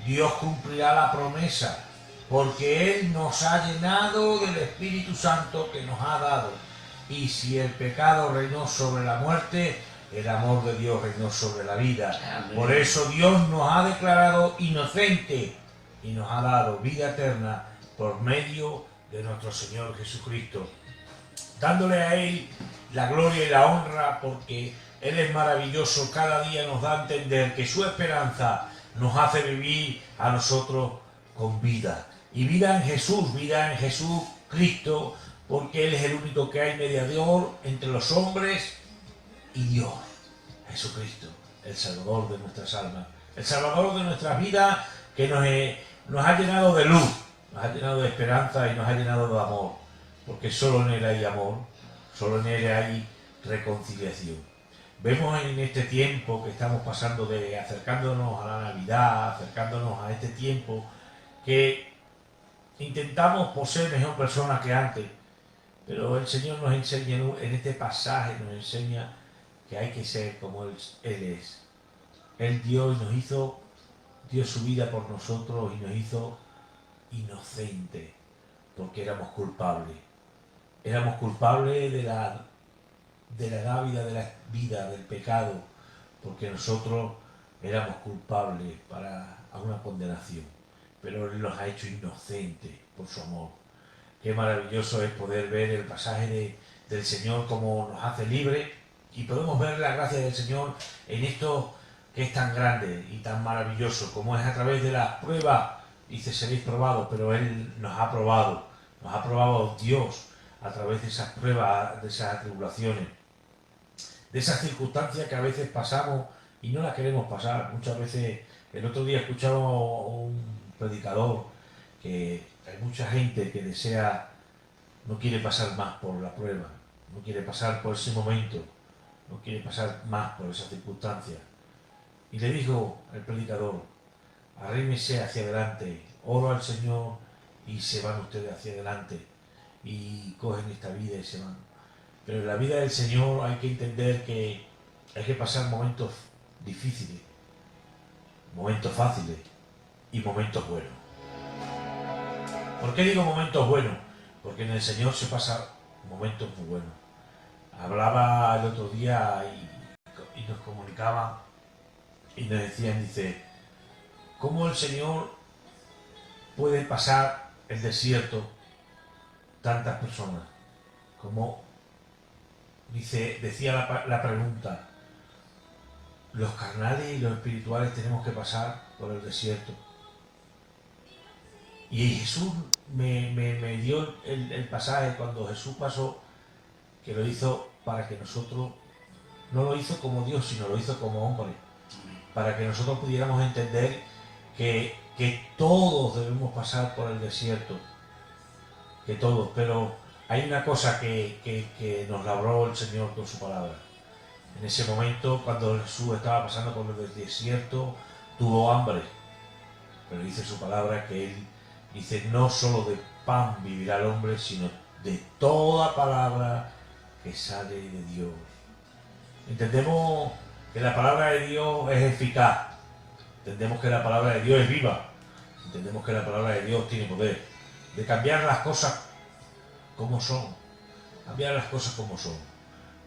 Speaker 2: Dios cumplirá la promesa, porque Él nos ha llenado del Espíritu Santo que nos ha dado. Y si el pecado reinó sobre la muerte, el amor de Dios reinó sobre la vida. Amén. Por eso Dios nos ha declarado inocentes y nos ha dado vida eterna por medio de nuestro Señor Jesucristo, dándole a Él la gloria y la honra, porque Él es maravilloso. Cada día nos da a entender que su esperanza nos hace vivir a nosotros con vida. Y vida en Jesús Cristo, porque Él es el único que hay mediador entre los hombres y Dios, Jesucristo, el Salvador de nuestras almas, el Salvador de nuestras vidas, que nos ha llenado de luz, nos ha llenado de esperanza y nos ha llenado de amor, porque solo en Él hay amor, solo en Él hay reconciliación. Vemos en este tiempo que estamos pasando, acercándonos a la Navidad, acercándonos a este tiempo, que intentamos por ser mejor personas que antes, pero el Señor nos enseña en este pasaje, nos enseña que hay que ser como Él es. Él dio su vida por nosotros, y nos hizo inocentes, porque éramos culpables. Éramos culpables de la dávida de la vida, del pecado, porque nosotros éramos culpables a una condenación, pero Él nos ha hecho inocentes por su amor. Qué maravilloso es poder ver el pasaje del Señor como nos hace libres, y podemos ver la gracia del Señor en esto que es tan grande y tan maravilloso, como es a través de las pruebas. Dice, seréis probados, pero Él nos ha probado Dios a través de esas pruebas, de esas atribulaciones, de esas circunstancias que a veces pasamos y no las queremos pasar. Muchas veces, el otro día escuchaba a un predicador que hay mucha gente que no quiere pasar más por la prueba, no quiere pasar por ese momento, no quiere pasar más por esa circunstancia. Y le dijo el predicador, arrímese hacia adelante, oro al Señor y se van ustedes hacia adelante y cogen esta vida y se van. Pero en la vida del Señor hay que entender que hay que pasar momentos difíciles, momentos fáciles y momentos buenos. ¿Por qué digo momentos buenos? Porque en el Señor se pasan momentos muy buenos. Hablaba el otro día y nos comunicaban y nos decían, dice, ¿cómo el Señor puede pasar el desierto tantas personas? Como decía la pregunta, los carnales y los espirituales tenemos que pasar por el desierto. Y Jesús me dio el pasaje cuando Jesús pasó, que lo hizo para que nosotros, no lo hizo como Dios, sino lo hizo como hombre, para que nosotros pudiéramos entender que todos debemos pasar por el desierto, que todos, pero hay una cosa que nos labró el Señor con su palabra. En ese momento, cuando Jesús estaba pasando por el desierto, tuvo hambre, pero dice su palabra que Él dice, no solo de pan vivirá el hombre, sino de toda palabra que sale de Dios. Entendemos que la palabra de Dios es eficaz, entendemos que la palabra de Dios es viva, entendemos que la palabra de Dios tiene poder de cambiar las cosas como son, cambiar las cosas como son,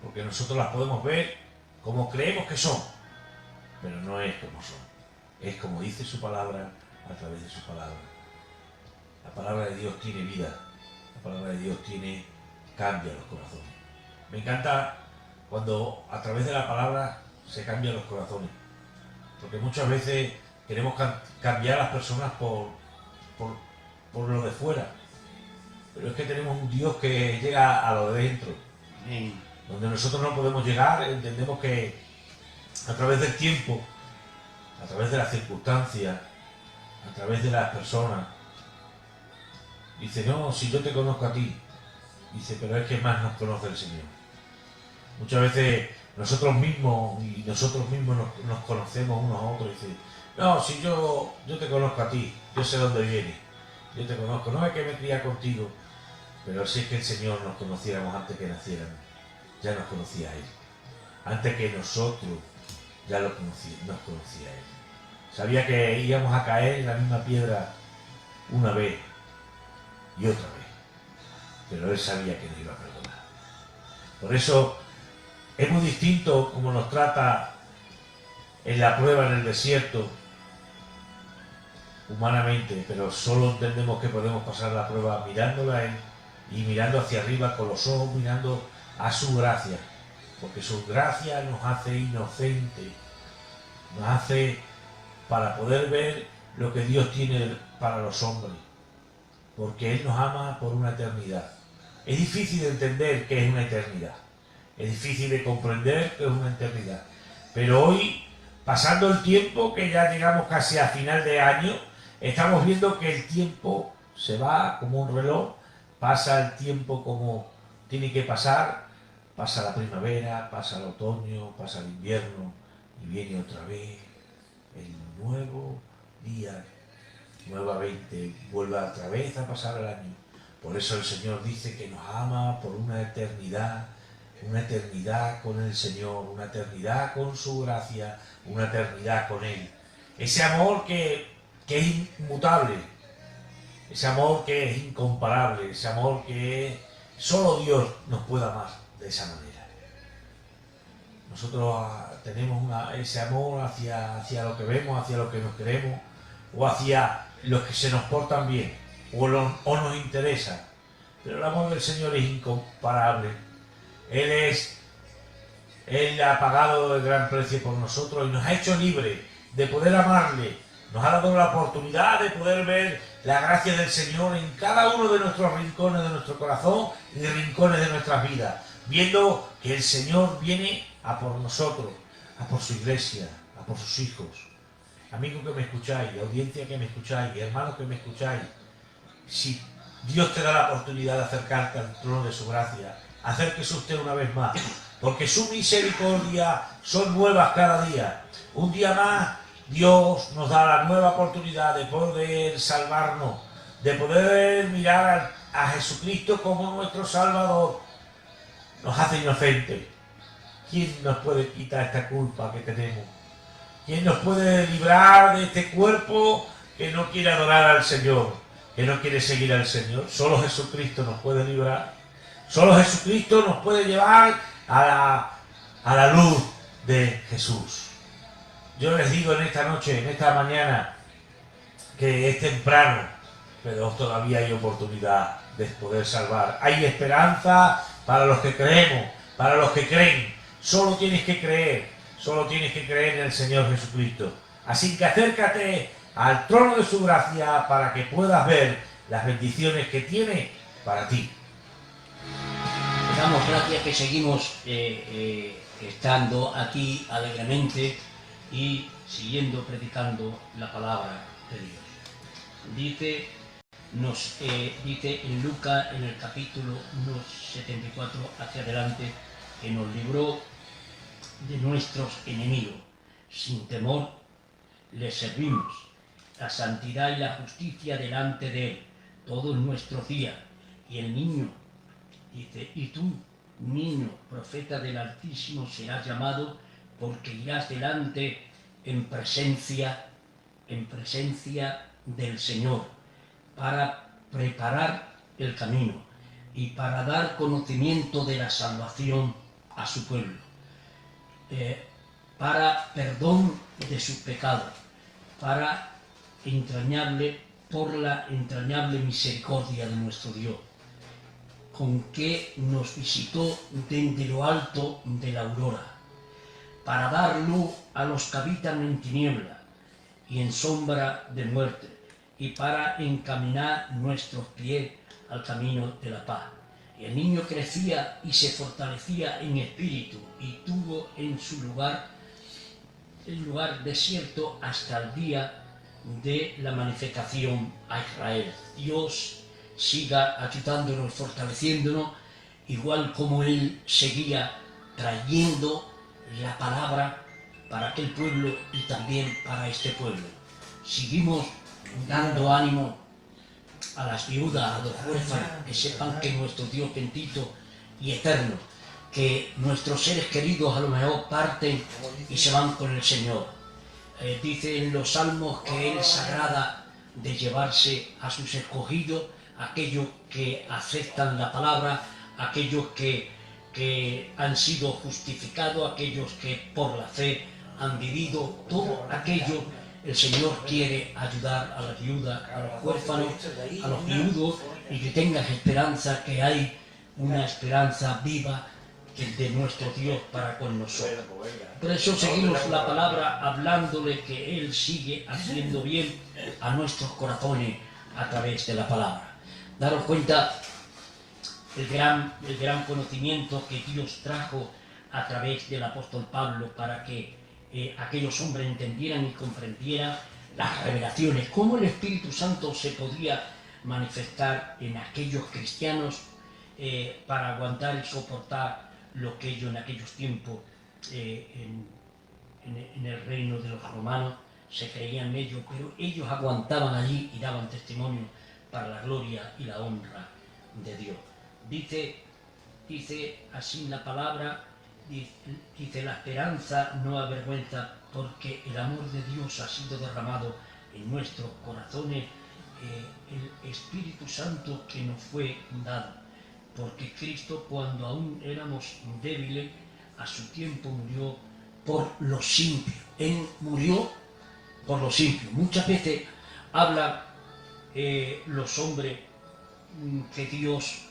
Speaker 2: porque nosotros las podemos ver como creemos que son, pero no es como son, es como dice su palabra a través de su palabra. La palabra de Dios tiene vida, la palabra de Dios cambia los corazones. Me encanta cuando a través de la palabra se cambian los corazones, porque muchas veces queremos cambiar a las personas por lo de fuera, pero es que tenemos un Dios que llega a lo de dentro, donde nosotros no podemos llegar. Entendemos que a través del tiempo, a través de las circunstancias, a través de las personas, dice, no, si yo te conozco a ti, dice, pero es que más nos conoce el Señor. Muchas veces nosotros mismos nos conocemos unos a otros y dice, no, si yo te conozco a ti, yo sé dónde vienes, yo te conozco, no es que me cría contigo, pero sí es que el Señor nos conociéramos antes que naciéramos, ya nos conocía a Él, antes que nosotros ya nos conocía a Él. Sabía que íbamos a caer en la misma piedra una vez y otra vez, pero Él sabía que nos iba a perdonar. Por eso es muy distinto como nos trata en la prueba en el desierto humanamente, pero solo entendemos que podemos pasar la prueba mirándolo a Él y mirando hacia arriba con los ojos, mirando a su gracia, porque su gracia nos hace inocentes, nos hace para poder ver lo que Dios tiene para los hombres, porque Él nos ama por una eternidad. Es difícil de entender qué es una eternidad, es difícil de comprender qué es una eternidad, pero hoy, pasando el tiempo, que ya llegamos casi a final de año, estamos viendo que el tiempo se va como un reloj, pasa el tiempo como tiene que pasar, pasa la primavera, pasa el otoño, pasa el invierno y viene otra vez el nuevo día, nuevamente vuelve otra vez a pasar el año. Por eso el Señor dice que nos ama por una eternidad con el Señor, una eternidad con su gracia, una eternidad con Él. Ese amor que es inmutable, ese amor que es incomparable, ese amor que solo Dios nos puede amar de esa manera. Nosotros tenemos ese amor hacia lo que vemos, hacia lo que nos queremos, o hacia los que se nos portan bien, o nos interesa. Pero el amor del Señor es incomparable. Él ha pagado el gran precio por nosotros y nos ha hecho libres de poder amarle. Nos ha dado la oportunidad de poder ver la gracia del Señor en cada uno de nuestros rincones de nuestro corazón y rincones de nuestras vidas, viendo que el Señor viene a por nosotros, a por su iglesia, a por sus hijos. Amigos que me escucháis, audiencia que me escucháis, hermanos que me escucháis, si Dios te da la oportunidad de acercarte al trono de su gracia, acérquese usted una vez más, porque su misericordia son nuevas cada día. Un día más Dios nos da la nueva oportunidad de poder salvarnos, de poder mirar a Jesucristo como nuestro Salvador. Nos hace inocentes. ¿Quién nos puede quitar esta culpa que tenemos? ¿Quién nos puede librar de este cuerpo que no quiere adorar al Señor, que no quiere seguir al Señor? Solo Jesucristo nos puede librar. Solo Jesucristo nos puede llevar a la luz de Jesús. Yo les digo en esta noche, en esta mañana, que es temprano, pero todavía hay oportunidad de poder salvar. Hay esperanza para los que creemos, para los que creen. Solo tienes que creer en el Señor Jesucristo. Así que acércate al trono de su gracia para que puedas ver las bendiciones que tiene para ti.
Speaker 1: Damos gracias que seguimos estando aquí alegremente y siguiendo predicando la palabra de Dios. Dice en Lucas, en el capítulo 74 hacia adelante, que nos libró de nuestros enemigos. Sin temor les servimos, la santidad y la justicia delante de Él todos nuestros días. Y el niño dice, y tú, niño, profeta del Altísimo, serás llamado, porque irás delante en presencia del Señor, para preparar el camino y para dar conocimiento de la salvación a su pueblo, para perdón de sus pecados, por la entrañable misericordia de nuestro Dios, con que nos visitó desde lo alto de la aurora, para dar luz a los que habitan en tiniebla y en sombra de muerte, y para encaminar nuestros pies al camino de la paz. Y el niño crecía y se fortalecía en espíritu, y tuvo en su lugar el lugar desierto hasta el día de la manifestación a Israel. Dios siga ayudándonos, fortaleciéndonos, igual como Él seguía trayendo la palabra para aquel pueblo y también para este pueblo. Seguimos dando ánimo a las viudas, a los huérfanos, que sepan que nuestro Dios bendito y eterno, que nuestros seres queridos a lo mejor parten y se van con el Señor. Dice en los salmos que Él se agrada de llevarse a sus escogidos, aquellos que aceptan la palabra, aquellos que han sido justificados, aquellos que por la fe han vivido, todo aquello. El Señor quiere ayudar a las viudas, a los huérfanos, a los viudos, y que tengas esperanza, que hay una esperanza viva de nuestro Dios para con nosotros. Por eso seguimos la palabra hablándole que Él sigue haciendo bien a nuestros corazones a través de la palabra. Daros cuenta el gran conocimiento que Dios trajo a través del apóstol Pablo para que aquellos hombres entendieran y comprendieran las revelaciones, cómo el Espíritu Santo se podía manifestar en aquellos cristianos para aguantar y soportar lo que ellos en aquellos tiempos en el reino de los romanos se creían ellos, pero ellos aguantaban allí y daban testimonio para la gloria y la honra de Dios. Dice así la palabra. Dice, la esperanza no avergüenza, porque el amor de Dios ha sido derramado en nuestros corazones, el Espíritu Santo que nos fue dado, porque Cristo, cuando aún éramos débiles, a su tiempo murió por los impios. Él murió por los impios. Muchas veces hablan los hombres que Dios,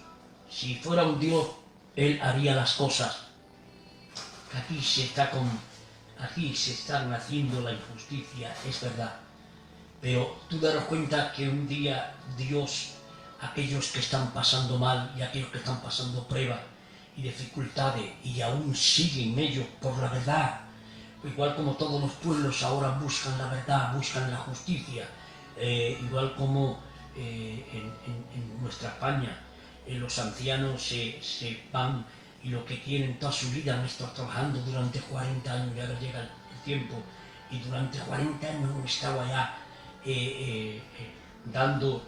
Speaker 1: si fuera un Dios, Él haría las cosas. Aquí se están haciendo la injusticia, es verdad. Pero tú daros cuenta que un día Dios, aquellos que están pasando mal y aquellos que están pasando pruebas y dificultades y aún siguen ellos por la verdad, igual como todos los pueblos ahora buscan la verdad, buscan la justicia, igual como en nuestra España los ancianos se van y lo que quieren toda su vida han estado trabajando durante 40 años y ahora llega el tiempo y durante 40 años han estado allá dando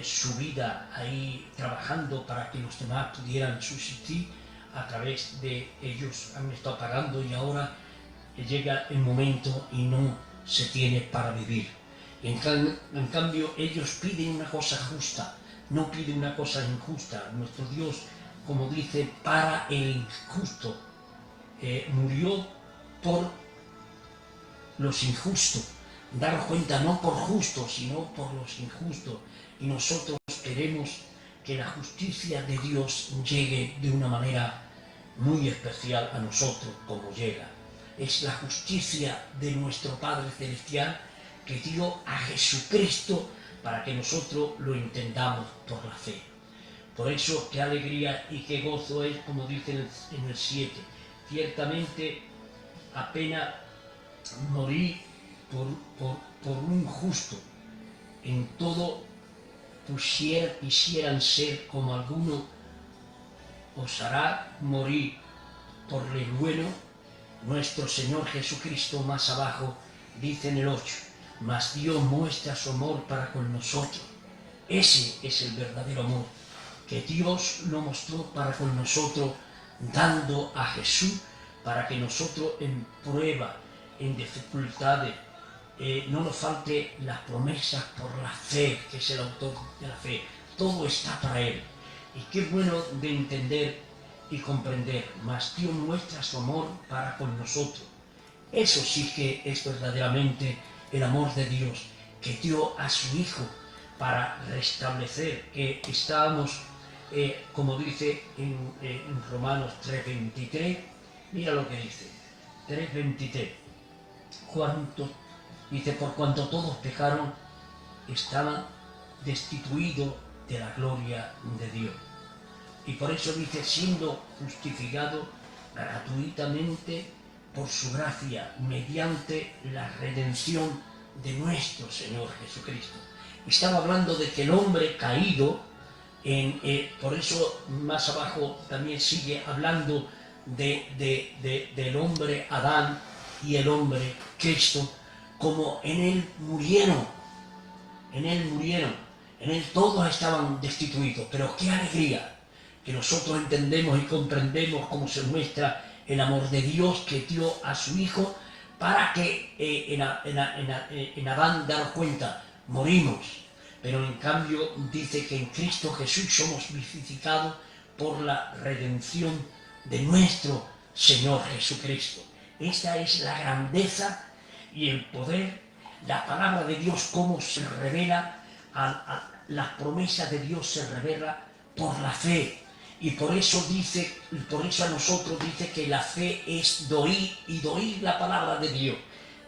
Speaker 1: su vida ahí trabajando para que los demás pudieran subsistir a través de ellos, han estado pagando y ahora llega el momento y no se tiene para vivir. En cambio ellos piden una cosa justa, no piden una cosa injusta. Nuestro Dios, como dice, para el injusto, murió por los injustos. Daros cuenta, no por justos, sino por los injustos. Y nosotros queremos que la justicia de Dios llegue de una manera muy especial a nosotros, como llega. Es la justicia de nuestro Padre Celestial que dio a Jesucristo para que nosotros lo entendamos por la fe. Por eso, qué alegría y qué gozo es, como dice en el 7. Ciertamente, apenas morí por un justo. En todo quisieran ser como alguno, os hará morir por el bueno. Nuestro Señor Jesucristo, más abajo, dice en el 8, mas Dios muestra su amor para con nosotros. Ese es el verdadero amor, que Dios lo mostró para con nosotros, dando a Jesús para que nosotros en prueba, en dificultades, no nos falte las promesas por la fe, que es el autor de la fe. Todo está para Él. Y qué bueno de entender y comprender, mas Dios muestra su amor para con nosotros. Eso sí que es verdaderamente el amor de Dios, que dio a su Hijo para restablecer que estábamos, como dice en Romanos 3:23, mira lo que dice, 3:23, dice, por cuanto todos pecaron, estaban destituidos de la gloria de Dios. Y por eso dice, siendo justificado gratuitamente por su gracia, mediante la redención de nuestro Señor Jesucristo. Estaba hablando de que el hombre caído, por eso más abajo también sigue hablando del hombre Adán y el hombre Cristo, como en él murieron, en él todos estaban destituidos, pero qué alegría que nosotros entendemos y comprendemos cómo se muestra el amor de Dios que dio a su Hijo para que en Adán, daros cuenta, morimos, pero en cambio dice que en Cristo Jesús somos vivificados por la redención de nuestro Señor Jesucristo. Esta es la grandeza y el poder, la palabra de Dios, cómo se revela, las promesas de Dios se revela por la fe. Y por eso a nosotros dice que la fe es doír y doír la palabra de Dios.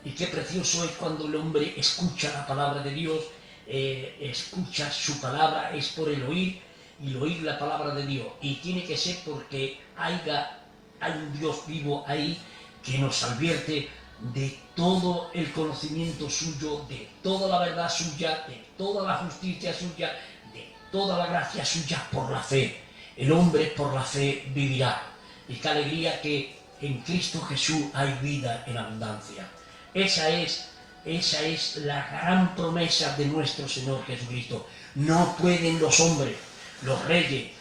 Speaker 1: Y qué precioso es cuando el hombre escucha la palabra de Dios, escucha su palabra, es por el oír y el oír la palabra de Dios. Y tiene que ser porque hay un Dios vivo ahí que nos advierte de todo el conocimiento suyo, de toda la verdad suya, de toda la justicia suya, de toda la gracia suya por la fe. El hombre por la fe vivirá. Y qué alegría que en Cristo Jesús hay vida en abundancia. Esa es la gran promesa de nuestro Señor Jesucristo. No pueden los hombres, los reyes,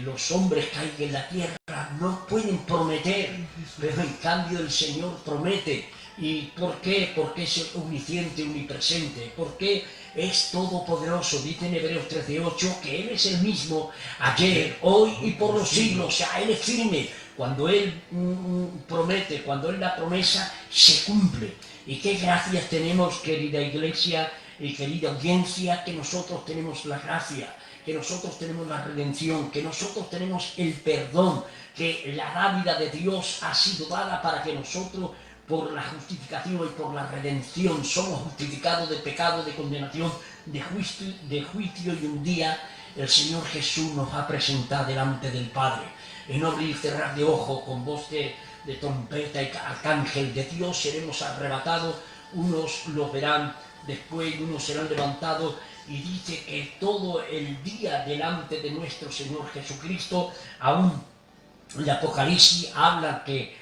Speaker 1: los hombres que hay en la tierra, no pueden prometer, pero en cambio el Señor promete. ¿Y por qué? Porque es omnisciente, omnipresente. ¿Por qué? es todopoderoso. Dice en Hebreos 13:8 que Él es el mismo ayer, hoy y por los siglos. O sea, Él es firme. Cuando Él promete, cuando Él da promesa, se cumple. Y qué gracias tenemos, querida iglesia y querida audiencia, que nosotros tenemos la gracia, que nosotros tenemos la redención, que nosotros tenemos el perdón, que la dávida de Dios ha sido dada para que nosotros, por la justificación y por la redención, somos justificados de pecado, de condenación, de juicio, y un día el Señor Jesús nos va a presentar delante del Padre. En abrir y cerrar de ojo, con voz de trompeta y arcángel de Dios, seremos arrebatados, unos los verán después, unos serán levantados, y dice que todo el día delante de nuestro Señor Jesucristo, aún el Apocalipsis habla que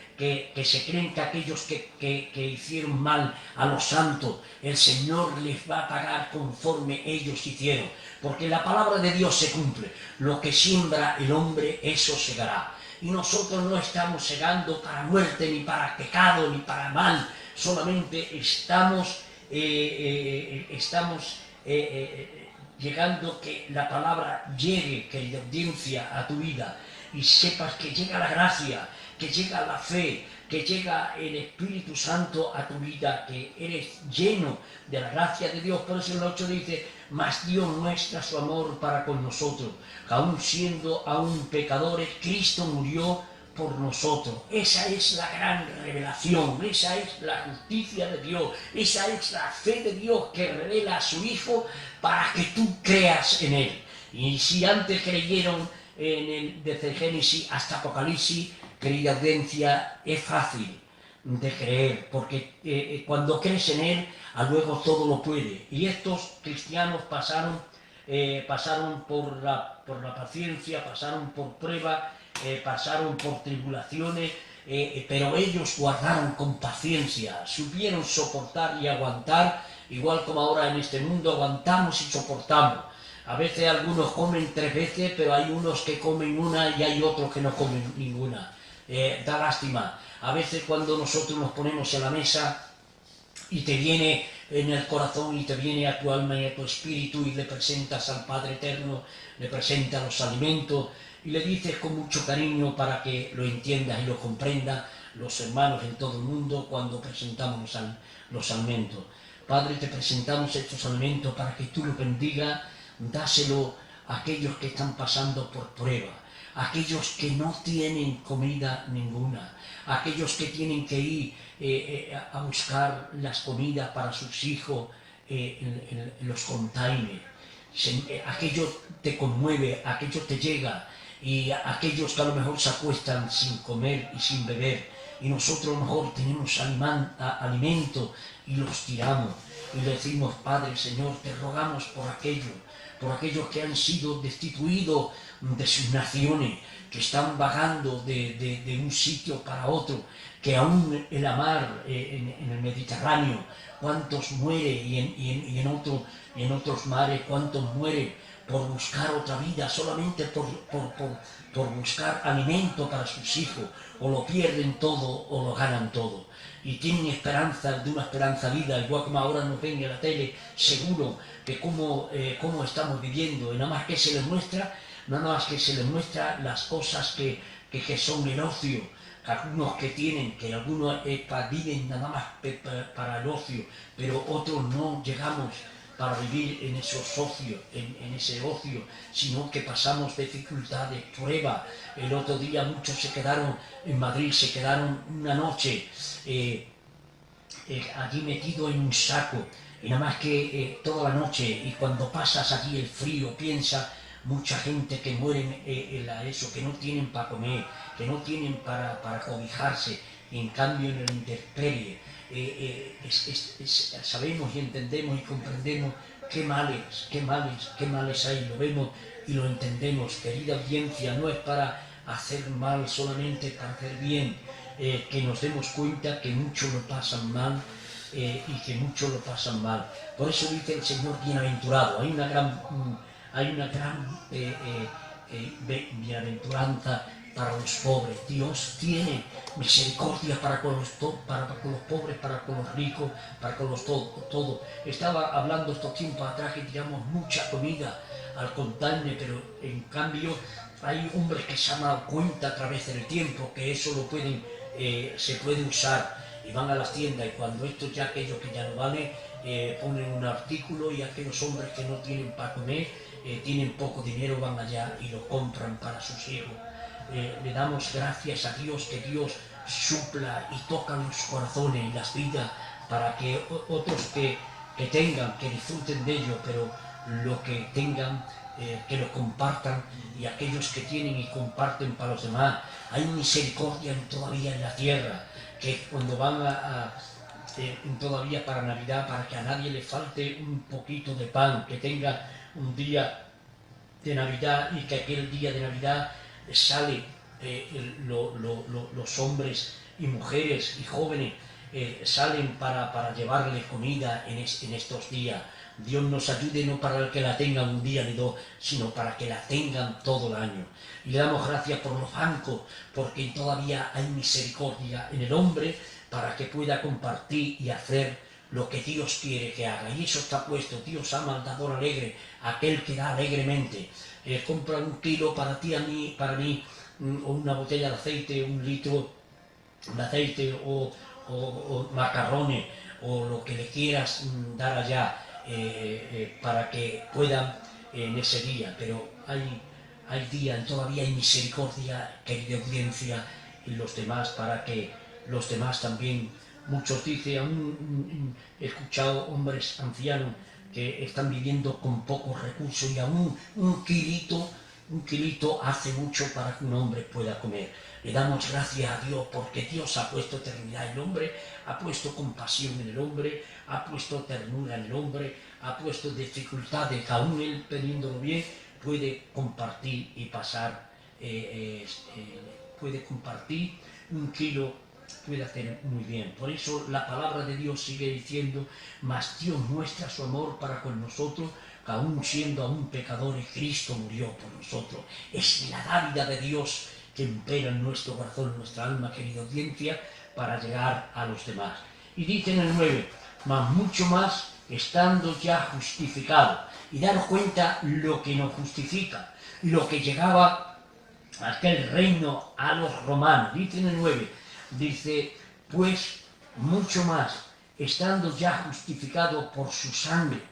Speaker 1: se creen que aquellos que hicieron mal a los santos, el Señor les va a pagar conforme ellos hicieron, porque la palabra de Dios se cumple. Lo que siembra el hombre, eso segará. Y nosotros no estamos segando para muerte, ni para pecado, ni para mal, solamente estamos llegando que la palabra llegue, querida audiencia, a tu vida, y sepas que llega la gracia, que llega la fe, que llega el Espíritu Santo a tu vida, que eres lleno de la gracia de Dios. Por eso el 8 dice: mas Dios muestra su amor para con nosotros, que aún siendo pecadores, Cristo murió por nosotros. Esa es la gran revelación, esa es la justicia de Dios, esa es la fe de Dios que revela a su Hijo para que tú creas en Él. Y si antes creyeron desde Génesis hasta Apocalipsis, querida audiencia, es fácil de creer, porque cuando crees en Él, a luego todo lo puede. Y estos cristianos pasaron por la paciencia, pasaron por pruebas, pasaron por tribulaciones, pero ellos guardaron con paciencia, supieron soportar y aguantar, igual como ahora en este mundo aguantamos y soportamos. A veces algunos comen 3 veces, pero hay unos que comen una y hay otros que no comen ninguna. Da lástima. A veces cuando nosotros nos ponemos en la mesa y te viene en el corazón y te viene a tu alma y a tu espíritu y le presentas al Padre Eterno, le presentas los alimentos y le dices con mucho cariño para que lo entiendas y lo comprendas, los hermanos en todo el mundo, cuando presentamos los alimentos. Padre, te presentamos estos alimentos para que tú los bendigas, dáselo a aquellos que están pasando por prueba, a aquellos que no tienen comida ninguna, a aquellos que tienen que ir a buscar las comidas para sus hijos en los containers. Aquello te conmueve, aquello te llega, y aquellos que a lo mejor se acuestan sin comer y sin beber, y nosotros a lo mejor tenemos alimento y los tiramos, y le decimos: Padre, Señor, te rogamos por aquellos que han sido destituidos de sus naciones, que están vagando de un sitio para otro, que aún en la mar, en el Mediterráneo, cuántos mueren, y en otros mares, cuántos mueren por buscar otra vida, solamente por buscar alimento para sus hijos, o lo pierden todo o lo ganan todo. Y tienen esperanza de una esperanza vida, igual como ahora nos ven en la tele, seguro que cómo estamos viviendo, y nada más que se les muestra las cosas que son el ocio, algunos que tienen, que algunos viven nada más para el ocio, pero otros no llegamos para vivir en esos ocios, en ese ocio, sino que pasamos dificultades, pruebas. El otro día muchos se quedaron en Madrid, se quedaron una noche allí metido en un saco, y nada más que toda la noche, y cuando pasas allí el frío, piensa mucha gente que mueren eso, que no tienen para comer, que no tienen para cobijarse, en cambio en el intemperie. Sabemos y entendemos y comprendemos qué males hay, lo vemos y lo entendemos. Querida audiencia, no es para hacer mal, solamente para hacer bien, que nos demos cuenta que muchos lo pasan mal, y que muchos lo pasan mal. Por eso dice el Señor: bienaventurado. Hay una gran bienaventuranza para los pobres. Dios tiene misericordia para con los pobres, para con los ricos, para con los todo. Estaba hablando estos tiempos atrás que tiramos mucha comida al container, pero en cambio hay hombres que se han dado cuenta a través del tiempo que eso se puede usar, y van a las tiendas, y cuando esto ya, aquello que ya no vale, ponen un artículo, y aquellos hombres que no tienen para comer, tienen poco dinero, van allá y lo compran para sus hijos. Le damos gracias a Dios, que Dios supla y toca los corazones y las vidas, para que otros que tengan, que disfruten de ello, pero lo que tengan, que lo compartan, y aquellos que tienen y comparten para los demás. Hay misericordia todavía en la tierra, que cuando van todavía para Navidad, para que a nadie le falte un poquito de pan, que tenga un día de Navidad, y que aquel día de Navidad sale los hombres y mujeres y jóvenes salen para llevarle comida en estos días. Dios nos ayude, no para que la tengan un día ni dos, sino para que la tengan todo el año. Y le damos gracias por los bancos, porque todavía hay misericordia en el hombre para que pueda compartir y hacer lo que Dios quiere que haga. Y eso está puesto. Dios ama al dador alegre, aquel que da alegremente. Compra 1 kilo para ti, para mí, o una botella de aceite, 1 litro de aceite, o macarrones, o lo que le quieras dar allá, para que puedan en ese día. Pero hay día, todavía hay misericordia, querida audiencia, en los demás, para que los demás también. Muchos dicen, he escuchado hombres ancianos que están viviendo con pocos recursos, y aún un kilito hace mucho para que un hombre pueda comer. Le damos gracias a Dios, porque Dios ha puesto eternidad en el hombre, ha puesto compasión en el hombre, ha puesto ternura en el hombre, ha puesto dificultades que aún él, teniéndolo bien, puede compartir y pasar, puede compartir 1 kilo. Puede hacer muy bien. Por eso la palabra de Dios sigue diciendo: mas Dios muestra su amor para con nosotros, que aún siendo pecadores, Cristo murió por nosotros. Es la dávida de Dios que impera en nuestro corazón, en nuestra alma, querida audiencia, para llegar a los demás. Y dice en el 9, mas mucho más estando ya justificado. Y daros cuenta lo que nos justifica, lo que llegaba a aquel reino a los romanos. Dice en el 9, dice: pues mucho más, estando ya justificado por su sangre.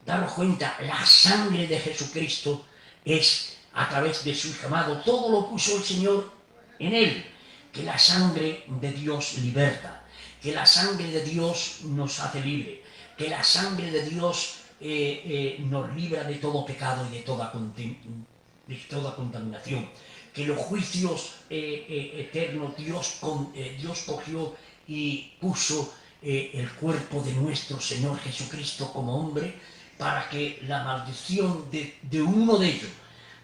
Speaker 1: Daros cuenta, la sangre de Jesucristo es a través de su Hijo amado. Todo lo puso el Señor en él. Que la sangre de Dios liberta, que la sangre de Dios nos hace libre, que la sangre de Dios nos libra de todo pecado y de toda contaminación. Que los juicios eternos Dios cogió y puso el cuerpo de nuestro Señor Jesucristo como hombre, para que la maldición de uno de ellos,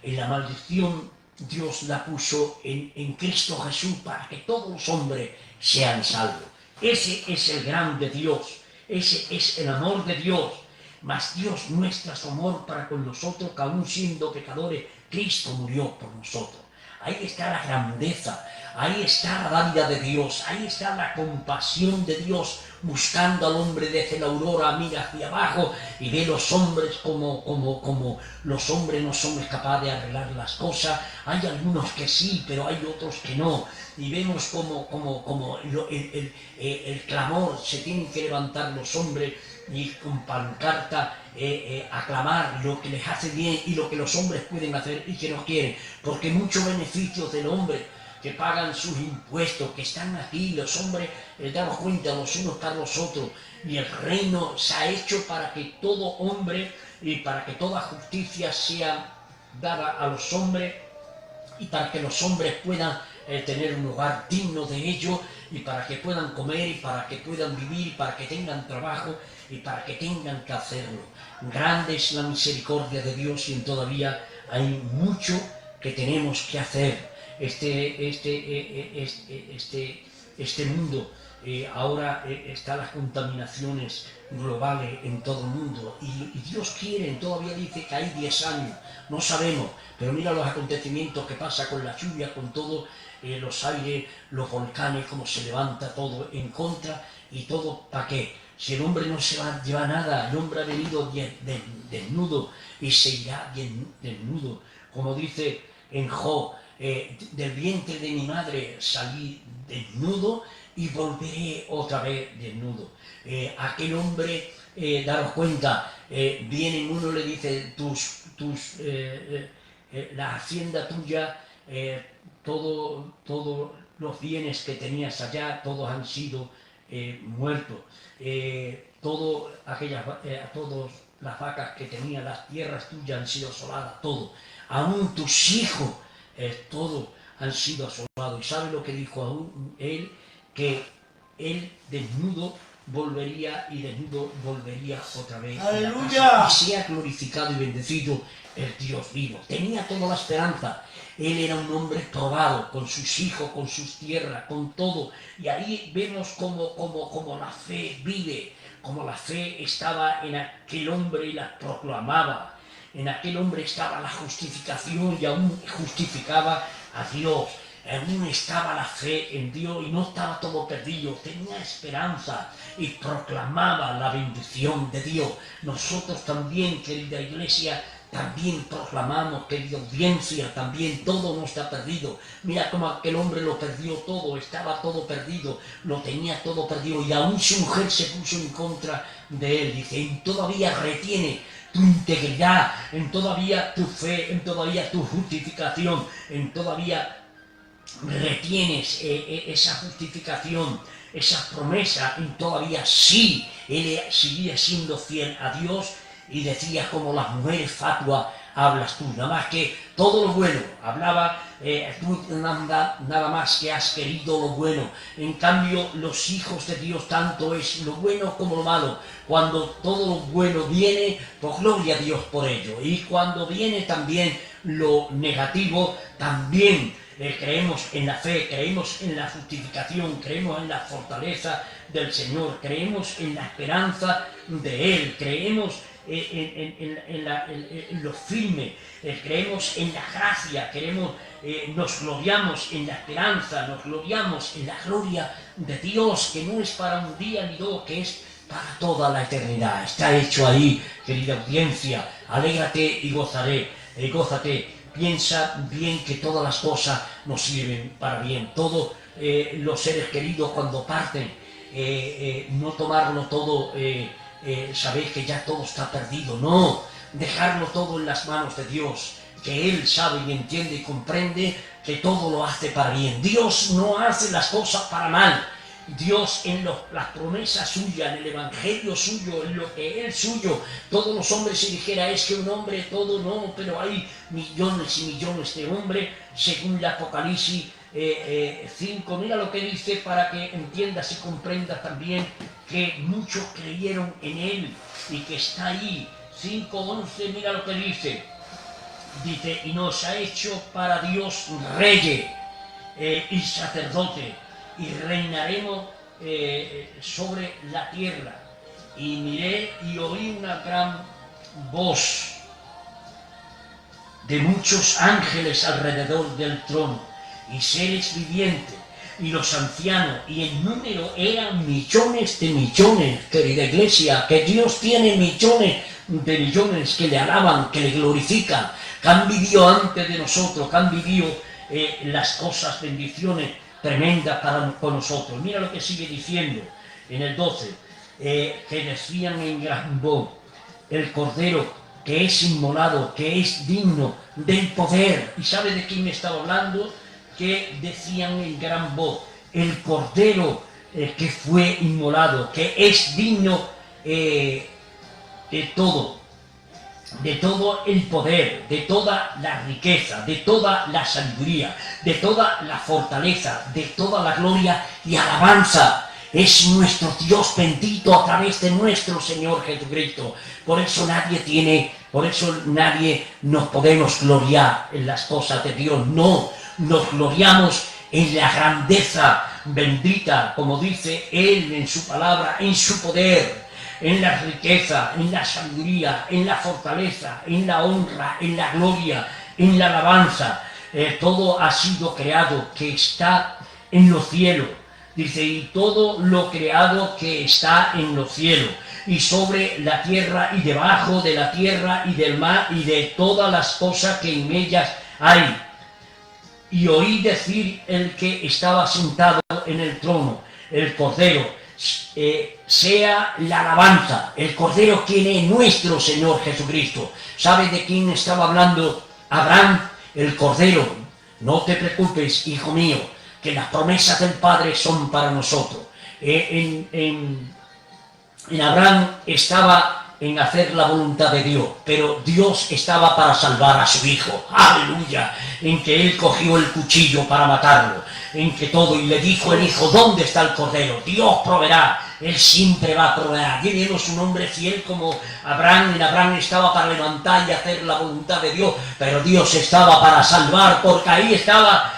Speaker 1: la maldición Dios la puso en Cristo Jesús, para que todos los hombres sean salvos. Ese es el grande Dios, ese es el amor de Dios. Mas Dios muestra su amor para con nosotros, que aún siendo pecadores, Cristo murió por nosotros. Ahí está la grandeza, ahí está la dávida de Dios, ahí está la compasión de Dios, buscando al hombre desde la aurora, mira hacia abajo y ve los hombres como los hombres no somos capaces de arreglar las cosas. Hay algunos que sí, pero hay otros que no. Y vemos como el clamor, se tienen que levantar los hombres y con pancarta aclamar lo que les hace bien y lo que los hombres pueden hacer y que no quieren, porque muchos beneficios del hombre que pagan sus impuestos, que están aquí, los hombres damos cuenta los unos para los otros, y el reino se ha hecho para que todo hombre y para que toda justicia sea dada a los hombres, y para que los hombres puedan tener un hogar digno de ello, y para que puedan comer, y para que puedan vivir, y para que tengan trabajo, y para que tengan que hacerlo. Grande es la misericordia de Dios, y todavía hay mucho que tenemos que hacer. Este mundo ahora están las contaminaciones globales en todo el mundo y Dios quiere, todavía dice que hay 10 años, no sabemos, pero mira los acontecimientos que pasa con la lluvia, con todo, los aires, los volcanes, cómo se levanta todo en contra y todo, ¿para qué? Si el hombre no se va a llevar nada, el hombre ha venido desnudo y se irá desnudo, como dice en Job, del vientre de mi madre salí desnudo y volveré otra vez desnudo. Aquel hombre, daros cuenta, viene uno le dice, la hacienda tuya, todos los bienes que tenías allá, todos han sido muertos. Todas las vacas que tenía, las tierras tuyas han sido asoladas, todo. Aún tus hijos, todos han sido asolados. ¿Y sabe lo que dijo aún él? Que él desnudo volvería y desnudo volvería otra vez.
Speaker 2: ¡Aleluya!
Speaker 1: Y sea glorificado y bendecido el Dios vivo. Tenía toda la esperanza. Él era un hombre probado, con sus hijos, con sus tierras, con todo. Y ahí vemos como la fe vive, como la fe estaba en aquel hombre y la proclamaba. En aquel hombre estaba la justificación y aún justificaba a Dios. Aún estaba la fe en Dios y no estaba todo perdido, tenía esperanza y proclamaba la bendición de Dios. Nosotros también, querida iglesia, también proclamamos, querida audiencia, también todo no está perdido. Mira cómo aquel hombre lo perdió todo, estaba todo perdido, lo tenía todo perdido y aún su mujer se puso en contra de él. Dice, y todavía retiene tu integridad, en todavía tu fe, en todavía tu justificación, en todavía retienes esa justificación, esa promesa, y todavía sí, él seguía siendo fiel a Dios y decía como las mujeres fatua hablas tú, nada más que todo lo bueno, hablaba tú nada más que has querido lo bueno. En cambio los hijos de Dios tanto es lo bueno como lo malo. Cuando todo lo bueno viene, pues gloria a Dios por ello, y cuando viene también lo negativo, también creemos en la fe, creemos en la justificación, creemos en la fortaleza del Señor, creemos en la esperanza de Él, creemos en lo firme, creemos en la gracia, nos gloriamos en la esperanza, nos gloriamos en la gloria de Dios, que no es para un día ni dos, que es para toda la eternidad. Está hecho ahí, querida audiencia, alégrate y gózate. Piensa bien que todas las cosas nos sirven para bien. Todos los seres queridos cuando parten, no tomarlo todo, sabéis que ya todo está perdido. No, dejarlo todo en las manos de Dios, que Él sabe y entiende y comprende que todo lo hace para bien. Dios no hace las cosas para mal. Dios en las promesas suyas, en el evangelio suyo, en lo que es suyo, todos los hombres, si dijera es que un hombre todo no, pero hay millones y millones de hombres, según el Apocalipsis 5, mira lo que dice para que entiendas y comprendas también que muchos creyeron en Él y que está ahí, 5:11, mira lo que dice, y nos ha hecho para Dios reyes y sacerdotes, y reinaremos sobre la tierra. Y miré y oí una gran voz de muchos ángeles alrededor del trono y seres vivientes y los ancianos, y en número eran millones de millones, querida iglesia, que Dios tiene millones de millones que le alaban, que le glorifican, que han vivido antes de nosotros, que han vivido las cosas, bendiciones tremenda con nosotros. Mira lo que sigue diciendo en el 12, que decían en gran voz, el Cordero que es inmolado, que es digno del poder. ¿Y sabe de quién me estaba hablando? Que decían en gran voz, el Cordero que fue inmolado, que es digno de todo el poder, de toda la riqueza, de toda la sabiduría, de toda la fortaleza, de toda la gloria y alabanza. Es nuestro Dios bendito a través de nuestro Señor Jesucristo. Por eso nadie nos podemos gloriar en las cosas de Dios. No, nos gloriamos en la grandeza bendita, como dice Él en su palabra, en su poder, en la riqueza, en la sabiduría, en la fortaleza, en la honra, en la gloria, en la alabanza. Todo ha sido creado que está en los cielos. Dice, y todo lo creado que está en los cielos, y sobre la tierra, y debajo de la tierra, y del mar, y de todas las cosas que en ellas hay. Y oí decir el que estaba sentado en el trono, el Cordero, sea la alabanza. El Cordero, quien es nuestro Señor Jesucristo. ¿Sabe de quién estaba hablando Abraham? El Cordero. No te preocupes, hijo mío, que las promesas del Padre son para nosotros. En Abraham estaba en hacer la voluntad de Dios, pero Dios estaba para salvar a su hijo. ¡Aleluya! En que él cogió el cuchillo para matarlo, en que todo, y le dijo el hijo, ¿dónde está el Cordero? Dios proveerá, Él siempre va a proveer. Y vemos un hombre fiel como Abraham. En Abraham estaba para levantar y hacer la voluntad de Dios, pero Dios estaba para salvar, porque ahí estaba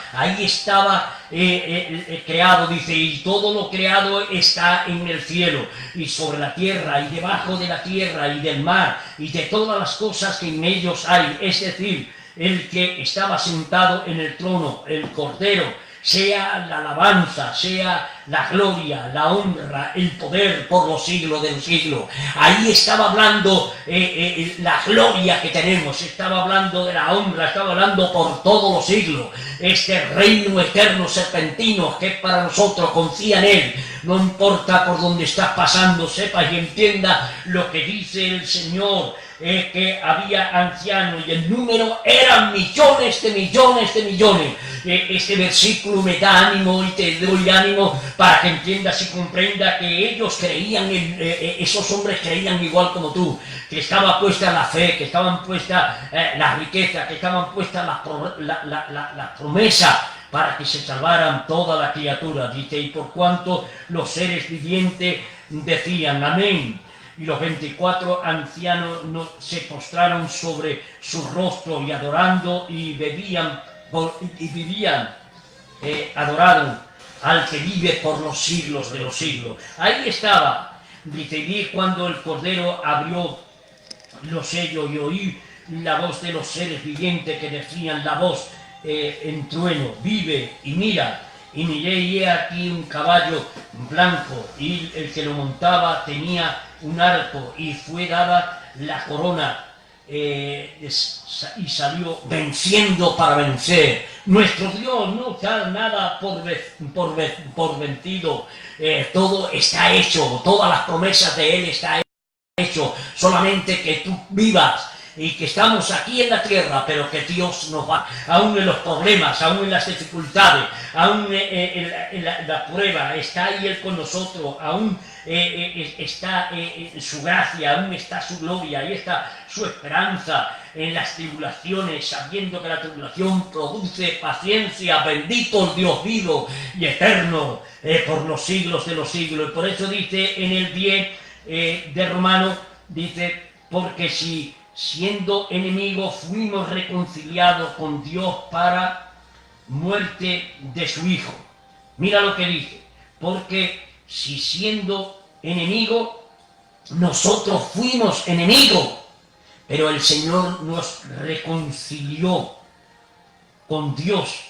Speaker 1: creado, dice, y todo lo creado está en el cielo, y sobre la tierra, y debajo de la tierra, y del mar, y de todas las cosas que en ellos hay. Es decir, el que estaba sentado en el trono, el Cordero, sea la alabanza, sea la gloria, la honra, el poder por los siglos de los siglos. Ahí estaba hablando la gloria que tenemos, estaba hablando de la honra, estaba hablando por todos los siglos. Este reino eterno serpentino que es para nosotros, confía en Él. No importa por dónde estás pasando, sepas y entienda lo que dice el Señor. Que había ancianos y el número eran millones de millones de millones. Este versículo me da ánimo y te doy ánimo para que entiendas y comprendas que ellos creían, esos hombres creían igual como tú, que estaba puesta la fe, que estaban puestas la riqueza, que estaban puestas la promesa para que se salvaran toda la criatura. Dice, y por cuanto los seres vivientes decían amén. Y los 24 ancianos se postraron sobre su rostro y adorando y vivían, adoraron al que vive por los siglos de los siglos. Ahí estaba, dice, y cuando el Cordero abrió los sellos y oí la voz de los seres vivientes que decían la voz en trueno, vive y mira. Y miré y he aquí un caballo blanco, y el que lo montaba tenía un arco, y fue dada la corona, y salió venciendo para vencer. Nuestro Dios no da nada por vencido. Todo está hecho, todas las promesas de Él están hecho, solamente que tú vivas. Y que estamos aquí en la tierra, pero que Dios nos va, aún en los problemas, aún en las dificultades, aún en la prueba, está ahí Él con nosotros, aún está su gracia, aún está su gloria, ahí está su esperanza en las tribulaciones, sabiendo que la tribulación produce paciencia. Bendito el Dios vivo y eterno por los siglos de los siglos. Y por eso dice en el 10 de Romanos, dice, porque si siendo enemigos fuimos reconciliados con Dios para muerte de su Hijo. Mira lo que dice, porque si siendo enemigos, nosotros fuimos enemigos, pero el Señor nos reconcilió con Dios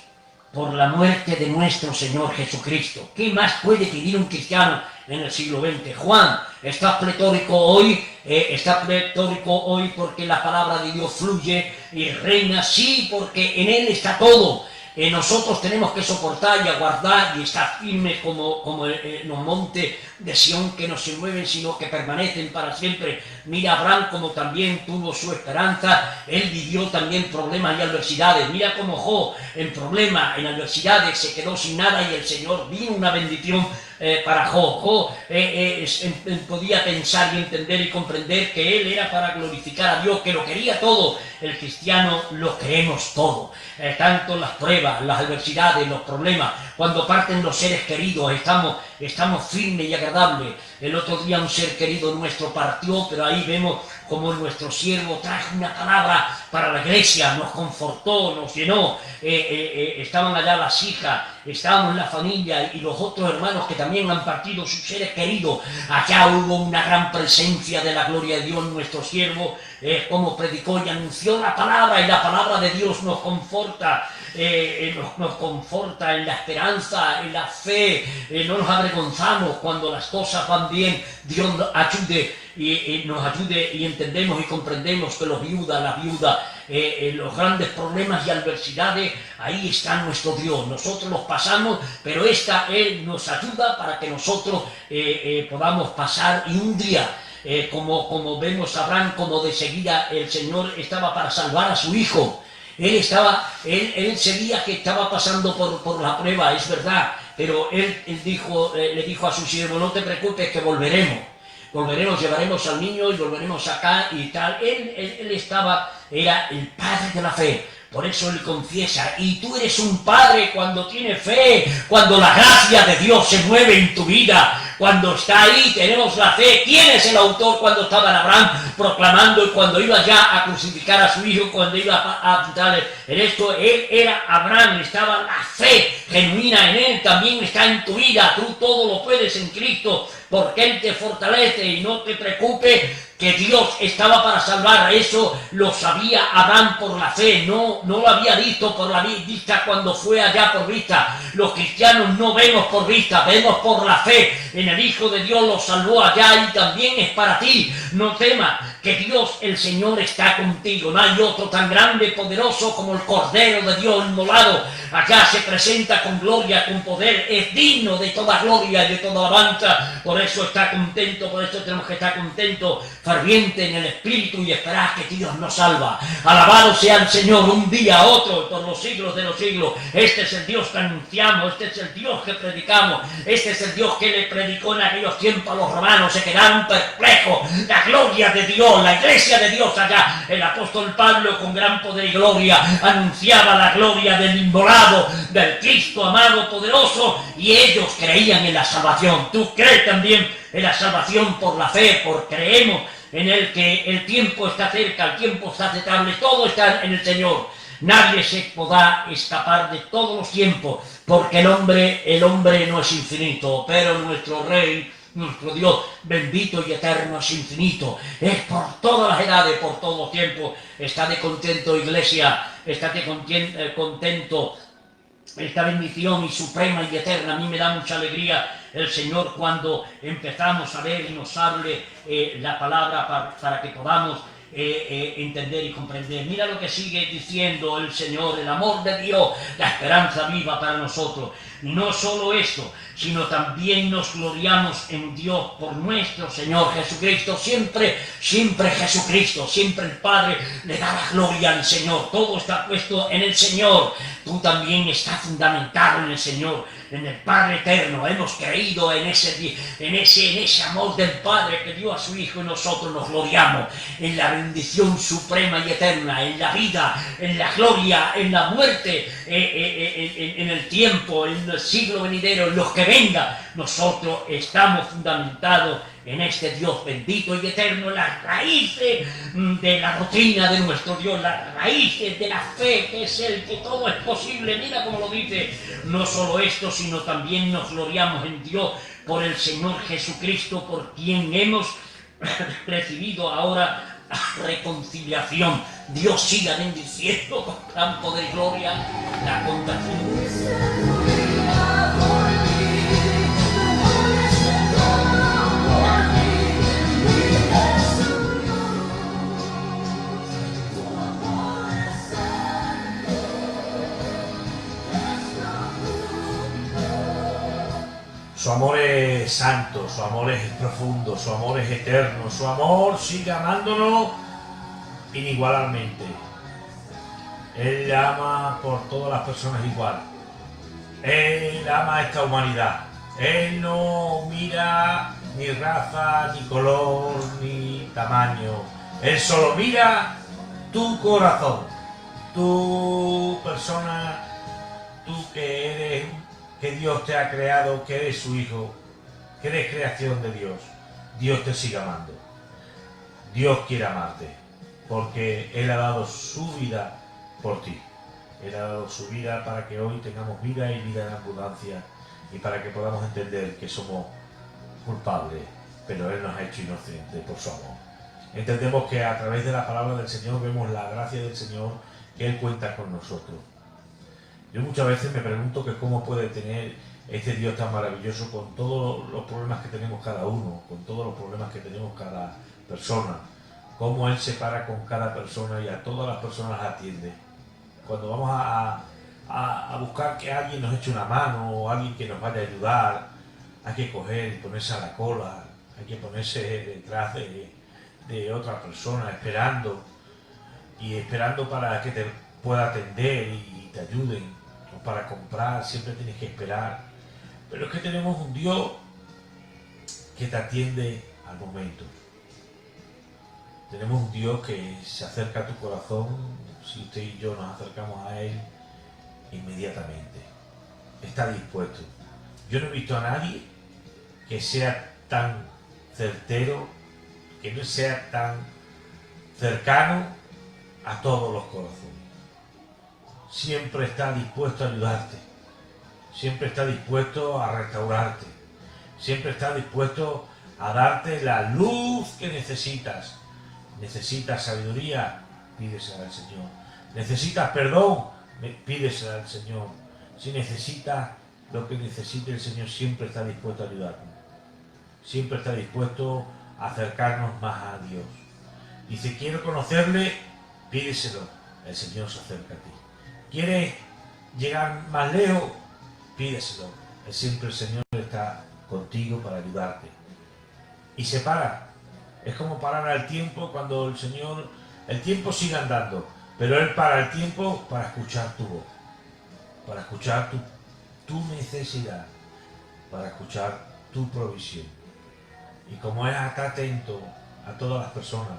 Speaker 1: por la muerte de nuestro Señor Jesucristo. ¿Qué más puede pedir un cristiano en el siglo XX? Juan, ¿estás pletórico hoy? Está pletórico hoy porque la palabra de Dios fluye y reina. Sí, porque en Él está todo. Nosotros tenemos que soportar y aguardar y estar firmes como los montes de Sión, que no se mueven sino que permanecen para siempre. Mira Abraham como también tuvo su esperanza, él vivió también problemas y adversidades. Mira como Job en problemas, en adversidades se quedó sin nada y el Señor vino una bendición para Job. Job podía pensar y entender y comprender que él era para glorificar a Dios, que lo quería todo. El cristiano lo queremos todo, tanto las pruebas, las adversidades, los problemas, cuando parten los seres queridos, estamos firmes y agradables. El otro día un ser querido nuestro partió, pero ahí vemos como nuestro siervo trajo una palabra para la iglesia, nos confortó, nos llenó. Estaban allá las hijas, estábamos la familia y los otros hermanos que también han partido sus seres queridos. Allá hubo una gran presencia de la gloria de Dios. Nuestro siervo, como predicó y anunció la palabra, y la palabra de Dios nos conforta. Nos conforta en la esperanza, en la fe, no nos avergonzamos cuando las cosas van bien. Dios nos ayude nos ayude y entendemos y comprendemos que las viudas, los grandes problemas y adversidades, ahí está nuestro Dios. Nosotros los pasamos, pero Él nos ayuda para que nosotros podamos pasar. Y un día, como vemos a Abraham, como de seguida el Señor estaba para salvar a su hijo. Él sabía que estaba pasando por la prueba, es verdad, pero él le dijo a su siervo: no te preocupes, que volveremos, llevaremos al niño y volveremos acá y tal. Él era el padre de la fe. Por eso él confiesa, y tú eres un padre cuando tienes fe, cuando la gracia de Dios se mueve en tu vida, cuando está ahí, tenemos la fe. ¿Quién es el autor cuando estaba en Abraham proclamando, y cuando iba ya a crucificar a su hijo, cuando iba a darle en esto? Él era Abraham, estaba la fe genuina en él, también está en tu vida. Tú todo lo puedes en Cristo, porque Él te fortalece, y no te preocupes, que Dios estaba para salvar. Eso lo sabía Abraham por la fe, no lo había visto por la vista cuando fue allá por vista. Los cristianos no vemos por vista, vemos por la fe. En el Hijo de Dios lo salvó allá, y también es para ti. No temas, que Dios el Señor está contigo. No hay otro tan grande, poderoso como el Cordero de Dios inmolado. Allá se presenta con gloria, con poder, es digno de toda gloria y de toda alabanza. Por eso está contento, por eso tenemos que estar contentos, ferviente en el espíritu, y esperar que Dios nos salva. Alabado sea el Señor, un día a otro, por los siglos de los siglos. Este es el Dios que anunciamos, este es el Dios que predicamos, este es el Dios que le predicó en aquellos tiempos a los romanos. Se quedaron perplejos. La gloria de Dios, la iglesia de Dios allá. El apóstol Pablo, con gran poder y gloria, anunciaba la gloria del inmolado, del Cristo amado, poderoso, y ellos creían en la salvación. Tú crees también en la salvación por la fe, porque creemos en el que el tiempo está cerca, el tiempo está aceptable, todo está en el Señor. Nadie se podrá escapar de todos los tiempos, porque el hombre no es infinito, pero nuestro Rey, nuestro Dios bendito y eterno, es infinito. Es por todas las edades, por todos los tiempos. Estate contento, iglesia, estate contento. Esta bendición y suprema y eterna, a mí me da mucha alegría el Señor cuando empezamos a ver y nos hable la palabra para que podamos entender y comprender. Mira lo que sigue diciendo el Señor: el amor de Dios, la esperanza viva para nosotros. No solo esto, sino también nos gloriamos en Dios por nuestro Señor Jesucristo. Siempre Jesucristo, siempre el Padre le da la gloria al Señor. Todo está puesto en el Señor. Tú también estás fundamentado en el Señor, en el Padre eterno. Hemos creído en ese amor del Padre que dio a su Hijo, y nosotros nos gloriamos en la bendición suprema y eterna, en la vida, en la gloria, en la muerte, en el tiempo, en el siglo venidero, en los que venga. Nosotros estamos fundamentados en este Dios bendito y eterno, las raíces de la doctrina de nuestro Dios, las raíces de la fe, que es el que todo es posible. Mira cómo lo dice. No solo esto, sino también nos gloriamos en Dios por el Señor Jesucristo, por quien hemos recibido ahora reconciliación. Dios siga bendiciendo con gran poder y gloria la contación.
Speaker 2: Su amor es santo, su amor es profundo, su amor es eterno, su amor sigue amándonos inigualablemente. Él ama por todas las personas igual. Él ama a esta humanidad. Él no mira ni raza, ni color, ni tamaño. Él solo mira tu corazón, tu persona, tú que eres, que Dios te ha creado, que eres su hijo, que eres creación de Dios. Dios te sigue amando. Dios quiere amarte, porque Él ha dado su vida por ti. Él ha dado su vida para que hoy tengamos vida y vida en abundancia, y para que podamos entender que somos culpables, pero Él nos ha hecho inocentes por su amor. Entendemos que a través de la palabra del Señor vemos la gracia del Señor, que Él cuenta con nosotros. Yo muchas veces me pregunto que cómo puede tener este Dios tan maravilloso con todos los problemas que tenemos cada uno, con todos los problemas que tenemos cada persona, cómo Él se para con cada persona y a todas las personas las atiende. Cuando vamos a buscar que alguien nos eche una mano o alguien que nos vaya a ayudar, hay que coger y ponerse a la cola, hay que ponerse detrás de otra persona esperando para que te pueda atender y te ayuden, o para comprar siempre tienes que esperar. Pero es que tenemos un Dios que te atiende al momento. Tenemos un Dios que se acerca a tu corazón, si usted y yo nos acercamos a Él, inmediatamente. Está dispuesto. Yo no he visto a nadie que sea tan certero, que no sea tan cercano a todos los corazones. Siempre está dispuesto a ayudarte, siempre está dispuesto a restaurarte, siempre está dispuesto a darte la luz que necesitas. Necesitas sabiduría, pídesela al Señor. Necesitas perdón, pídesela al Señor. Si necesitas lo que necesite el Señor, siempre está dispuesto a ayudarnos. Siempre está dispuesto a acercarnos más a Dios. Dice, quiero conocerle, pídeselo, el Señor se acerca a ti. ¿Quieres llegar más lejos? Pídeselo. Siempre el Señor está contigo para ayudarte. Y se para. Es como parar al tiempo cuando el tiempo sigue andando, pero Él para el tiempo para escuchar tu voz, para escuchar tu necesidad, para escuchar tu provisión. Y como Él está atento a todas las personas,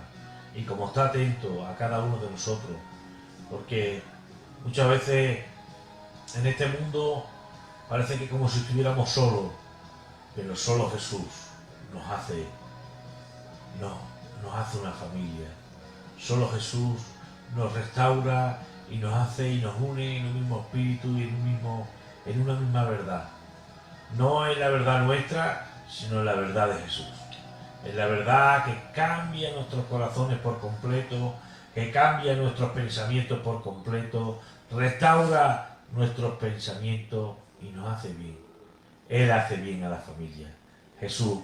Speaker 2: y como está atento a cada uno de nosotros, porque muchas veces en este mundo parece que como si estuviéramos solos, pero solo Jesús nos hace una familia. Solo Jesús nos restaura y nos hace y nos une en un mismo espíritu y en una misma verdad. No es la verdad nuestra, sino la verdad de Jesús. Es la verdad que cambia nuestros corazones por completo, que cambia nuestros pensamientos por completo, restaura nuestros pensamientos y nos hace bien. Él hace bien a la familia. Jesús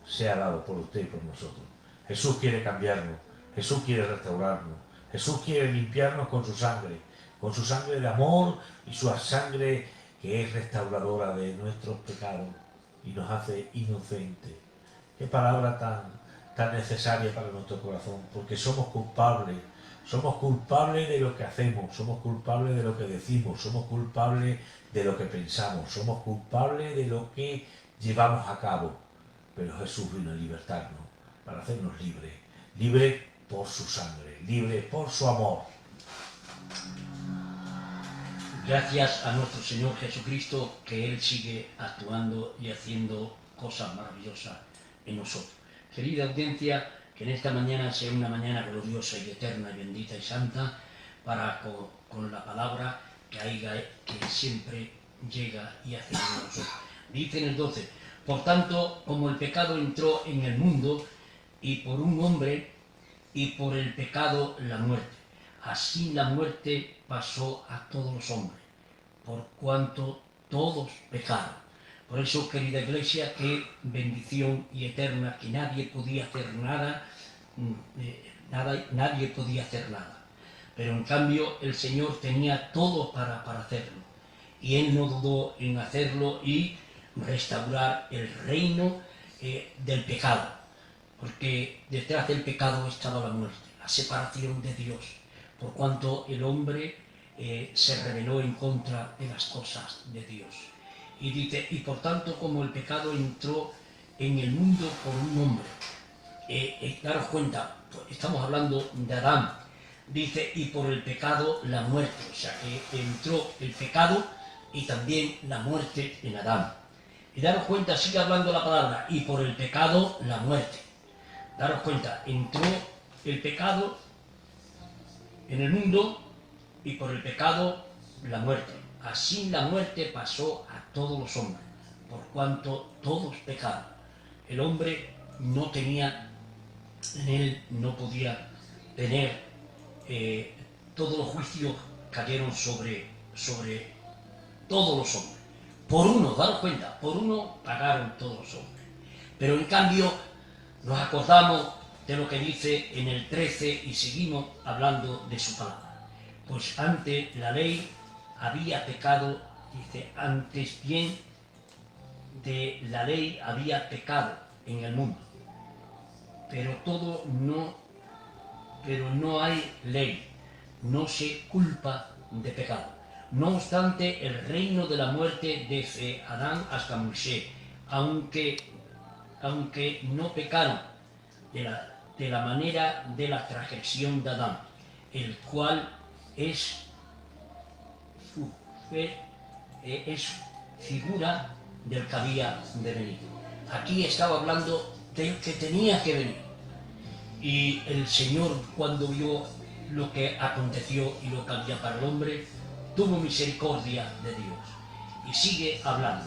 Speaker 2: se ha dado por usted y por nosotros. Jesús quiere cambiarnos, Jesús quiere restaurarnos, Jesús quiere limpiarnos con su sangre de amor y su sangre que es restauradora de nuestros pecados y nos hace inocentes. Qué palabra tan necesaria para nuestro corazón, porque somos culpables de lo que hacemos, somos culpables de lo que decimos, somos culpables de lo que pensamos, somos culpables de lo que llevamos a cabo. Pero Jesús vino a libertarnos, para hacernos libres por su sangre, libres por su amor.
Speaker 1: Gracias a nuestro Señor Jesucristo, que Él sigue actuando y haciendo cosas maravillosas en nosotros. Querida audiencia, que en esta mañana sea una mañana gloriosa y eterna y bendita y santa, para con la palabra que siempre llega y hace en nosotros. Dice en el 12, por tanto, como el pecado entró en el mundo, y por un hombre, y por el pecado la muerte, así la muerte pasó a todos los hombres, por cuanto todos pecaron. Por eso, querida Iglesia, qué bendición y eterna, que nadie podía hacer nada, nadie podía hacer nada. Pero en cambio el Señor tenía todo para hacerlo. Y Él no dudó en hacerlo y restaurar el reino del pecado. Porque detrás del pecado estaba la muerte, la separación de Dios. Por cuanto el hombre se rebeló en contra de las cosas de Dios. Y dice, y por tanto como el pecado entró en el mundo por un hombre. Daros cuenta, estamos hablando de Adán. Dice, y por el pecado la muerte. O sea, que entró el pecado y también la muerte en Adán. Y daros cuenta, sigue hablando la palabra, y por el pecado la muerte. Daros cuenta, entró el pecado en el mundo y por el pecado la muerte. Así la muerte pasó a todos los hombres, por cuanto todos pecaron. El hombre no tenía, en él no podía tener, todos los juicios cayeron sobre todos los hombres. Por uno, daros cuenta, por uno pagaron todos los hombres. Pero en cambio nos acordamos de lo que dice en el 13 y seguimos hablando de su palabra. Pues antes la ley había pecado, dice, antes bien de la ley había pecado en el mundo. Pero no hay ley, no se culpa de pecado. No obstante, el reino de la muerte desde Adán hasta Moisés, aunque no pecaron de la manera de la transgresión de Adán, el cual es figura del que había de venir. Aquí estaba hablando del que tenía que venir. Y el Señor, cuando vio lo que aconteció y lo que había para el hombre, tuvo misericordia de Dios. Y sigue hablando.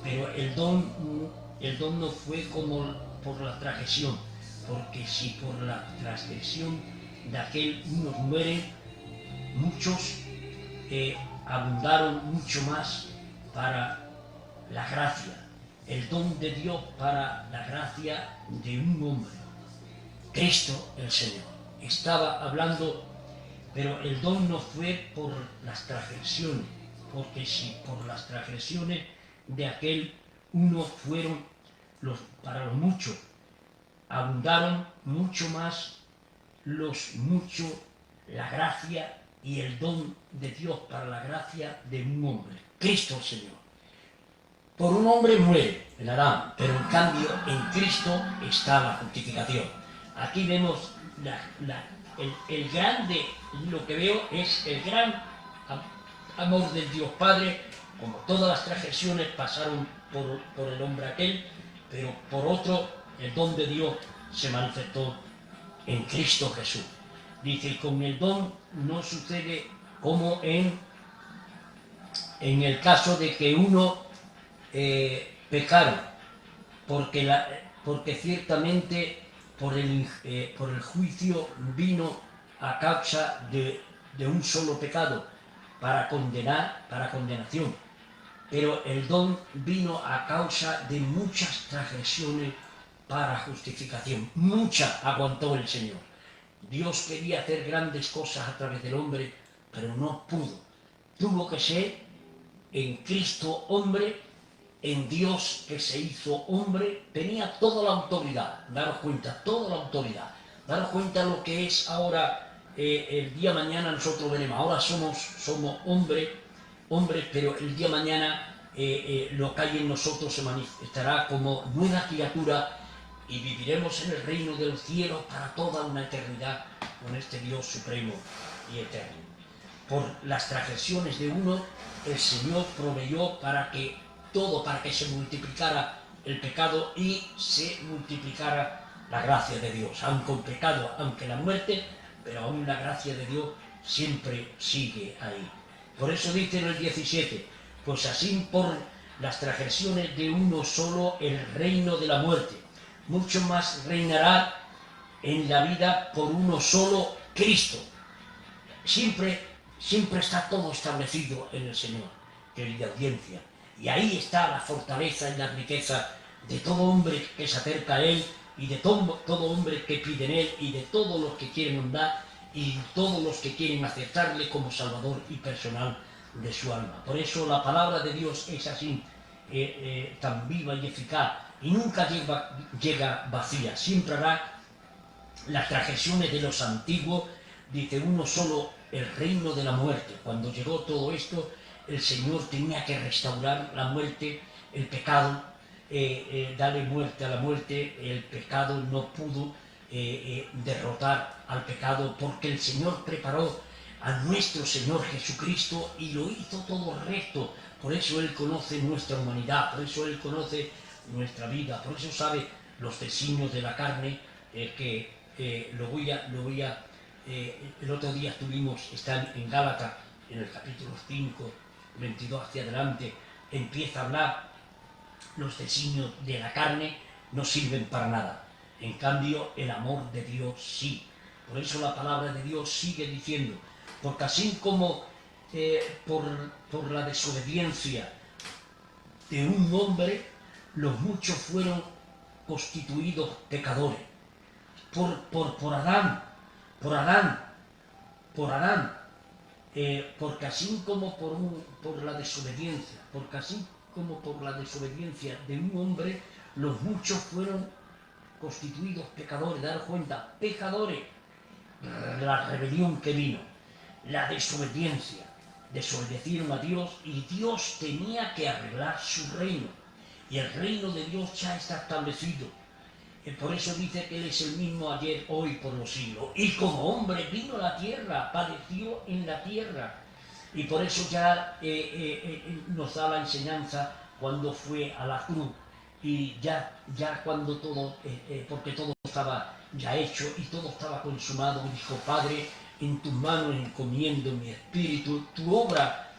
Speaker 1: Pero el don no fue como por la transgresión, porque si por la transgresión de aquel unos mueren, muchos abundaron mucho más para la gracia, el don de Dios para la gracia de un hombre, Cristo el Señor. Estaba hablando, pero el don no fue por las transgresiones, porque si por las transgresiones de aquel uno fueron para los muchos, abundaron mucho más los muchos la gracia y el don de Dios para la gracia de un hombre, Cristo el Señor. Por un hombre muere en Adán, pero en cambio en Cristo está la justificación. Aquí vemos el grande, lo que veo es el gran amor del Dios Padre, como todas las transgresiones pasaron por el hombre aquel, pero por otro el don de Dios se manifestó en Cristo Jesús. Dice, con el don no sucede como en el caso de que uno pecaron, porque ciertamente por el juicio vino a causa de un solo pecado para condenación, pero el don vino a causa de muchas transgresiones para justificación. Mucha aguantó el Señor. Dios quería hacer grandes cosas a través del hombre, pero no pudo. Tuvo que ser en Cristo hombre, en Dios que se hizo hombre, tenía toda la autoridad. Daros cuenta, toda la autoridad. Daros cuenta lo que es ahora, el día mañana nosotros veremos. Ahora somos hombres, pero el día mañana lo que hay en nosotros se manifestará como nueva criatura y viviremos en el reino de los cielos para toda una eternidad con este Dios supremo y eterno. Por las transgresiones de uno, el Señor proveyó para que se multiplicara el pecado y se multiplicara la gracia de Dios. Aunque el pecado, aunque la muerte, pero aún la gracia de Dios siempre sigue ahí. Por eso dice en el 17, pues así por las transgresiones de uno solo el reino de la muerte, mucho más reinará en la vida por uno solo, Cristo. Siempre está todo establecido en el Señor, querida audiencia. Y ahí está la fortaleza y la riqueza de todo hombre que se acerca a Él y de todo hombre que pide en Él y de todos los que quieren andar y todos los que quieren aceptarle como Salvador y personal de su alma. Por eso la palabra de Dios es así, tan viva y eficaz y nunca llega vacía. Siempre hará las transgresiones de los antiguos, dice uno solo el reino de la muerte. Cuando llegó todo esto, el Señor tenía que restaurar la muerte, el pecado, darle muerte a la muerte. El pecado no pudo derrotar al pecado porque el Señor preparó a nuestro Señor Jesucristo y lo hizo todo recto. Por eso Él conoce nuestra humanidad, por eso Él conoce nuestra vida, por eso sabe los designios de la carne que el otro día están en Gálatas, en el capítulo 5, 22 hacia adelante, empieza a hablar, los designios de la carne no sirven para nada. En cambio, el amor de Dios sí. Por eso la palabra de Dios sigue diciendo, porque así como por la desobediencia de un hombre, los muchos fueron constituidos pecadores. Por Adán, porque así como por la desobediencia, porque así como por la desobediencia de un hombre, los muchos fueron constituidos pecadores. Dar cuenta, pecadores, la rebelión que vino, la desobediencia, desobedecieron a Dios y Dios tenía que arreglar su reino. Y el reino de Dios ya está establecido. Por eso dice que Él es el mismo ayer, hoy, por los siglos. Y como hombre vino a la tierra, padeció en la tierra. Y por eso ya nos da la enseñanza cuando fue a la cruz. Y ya cuando todo, porque todo estaba ya hecho y todo estaba consumado, dijo: Padre, en tus manos encomiendo mi espíritu, tu obra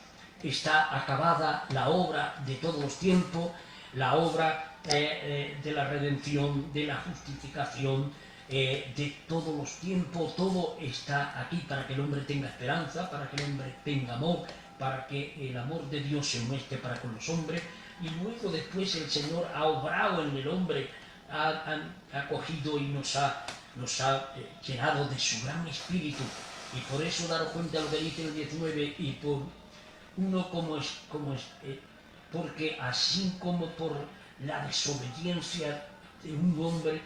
Speaker 1: está acabada, la obra de todos los tiempos, la obra de la redención, de la justificación, de todos los tiempos, todo está aquí para que el hombre tenga esperanza, para que el hombre tenga amor, para que el amor de Dios se muestre para con los hombres. Y luego después el Señor ha obrado en el hombre, ha cogido y nos ha llenado de su gran espíritu. Y por eso daros cuenta de lo que dice el 19, y por uno porque así como por la desobediencia de un hombre,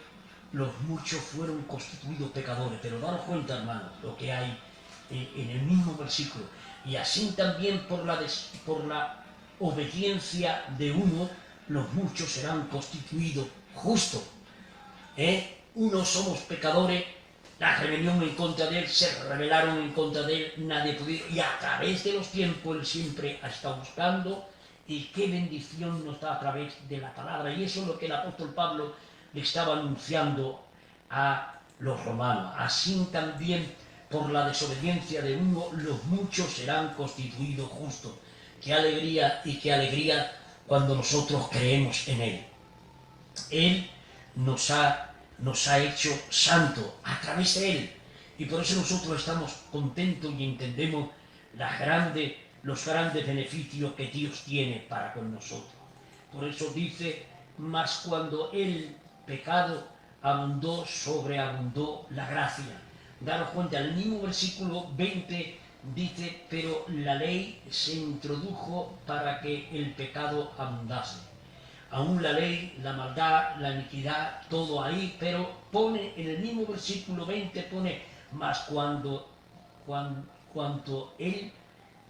Speaker 1: los muchos fueron constituidos pecadores. Pero daros cuenta, hermano, lo que hay en el mismo versículo. Y así también por la obediencia de uno, los muchos serán constituidos justos. Unos somos pecadores, la rebelión en contra de Él, se rebelaron en contra de Él, nadie pudo, y a través de los tiempos Él siempre ha estado buscando. Y qué bendición nos da a través de la palabra. Y eso es lo que el apóstol Pablo le estaba anunciando a los romanos. Así también por la desobediencia de uno, los muchos serán constituidos justos. Qué alegría y qué alegría cuando nosotros creemos en Él. Él nos ha hecho santos a través de Él. Y por eso nosotros estamos contentos y entendemos los grandes beneficios que Dios tiene para con nosotros. Por eso dice: mas cuando el pecado abundó, sobreabundó la gracia. Daros cuenta, el mismo versículo 20 dice: pero la ley se introdujo para que el pecado abundase. Aún la ley, la maldad, la iniquidad, todo ahí, pero pone en el mismo versículo 20, pone: mas cuanto el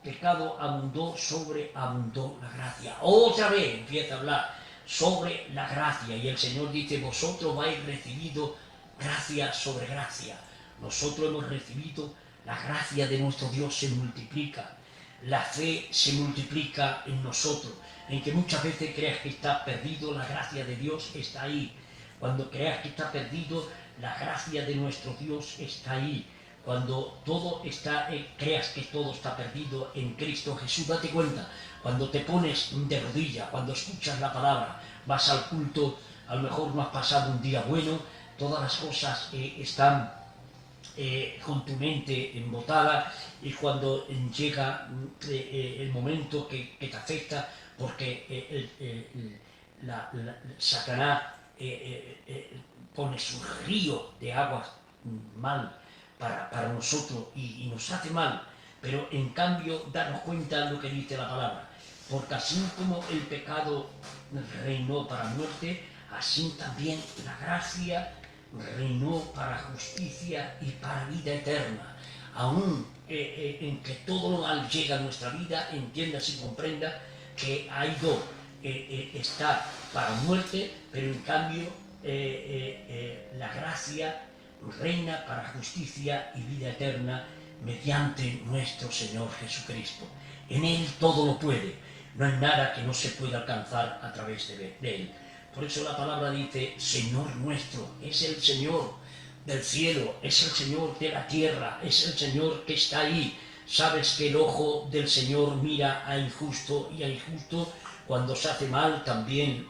Speaker 1: pecado abundó, sobreabundó la gracia. Otra vez empieza a hablar sobre la gracia, y el Señor dice: vosotros habéis recibido gracia sobre gracia. Nosotros hemos recibido la gracia de nuestro Dios, se multiplica, la fe se multiplica en nosotros. En que muchas veces creas que está perdido, la gracia de Dios está ahí. Cuando creas que está perdido, la gracia de nuestro Dios está ahí. Cuando creas que todo está perdido en Cristo Jesús, date cuenta, cuando te pones de rodillas, cuando escuchas la palabra, vas al culto, a lo mejor no has pasado un día bueno, todas las cosas están con tu mente embotada, y cuando llega el momento que te afecta, porque Satanás pone su río de aguas mal para nosotros y nos hace mal, pero en cambio darnos cuenta de lo que dice la palabra, porque así como el pecado reinó para muerte, así también la gracia reinó para justicia y para vida eterna. Aún en que todo lo mal llega a nuestra vida, entiendas y comprenda que hay dos, está para muerte, pero en cambio la gracia reina para justicia y vida eterna mediante nuestro Señor Jesucristo. En Él todo lo puede, no hay nada que no se pueda alcanzar a través de Él. Por eso la palabra dice: Señor nuestro, es el Señor, del cielo, es el Señor de la tierra, es el Señor que está ahí. Sabes que el ojo del Señor mira a injusto, y a injusto cuando se hace mal también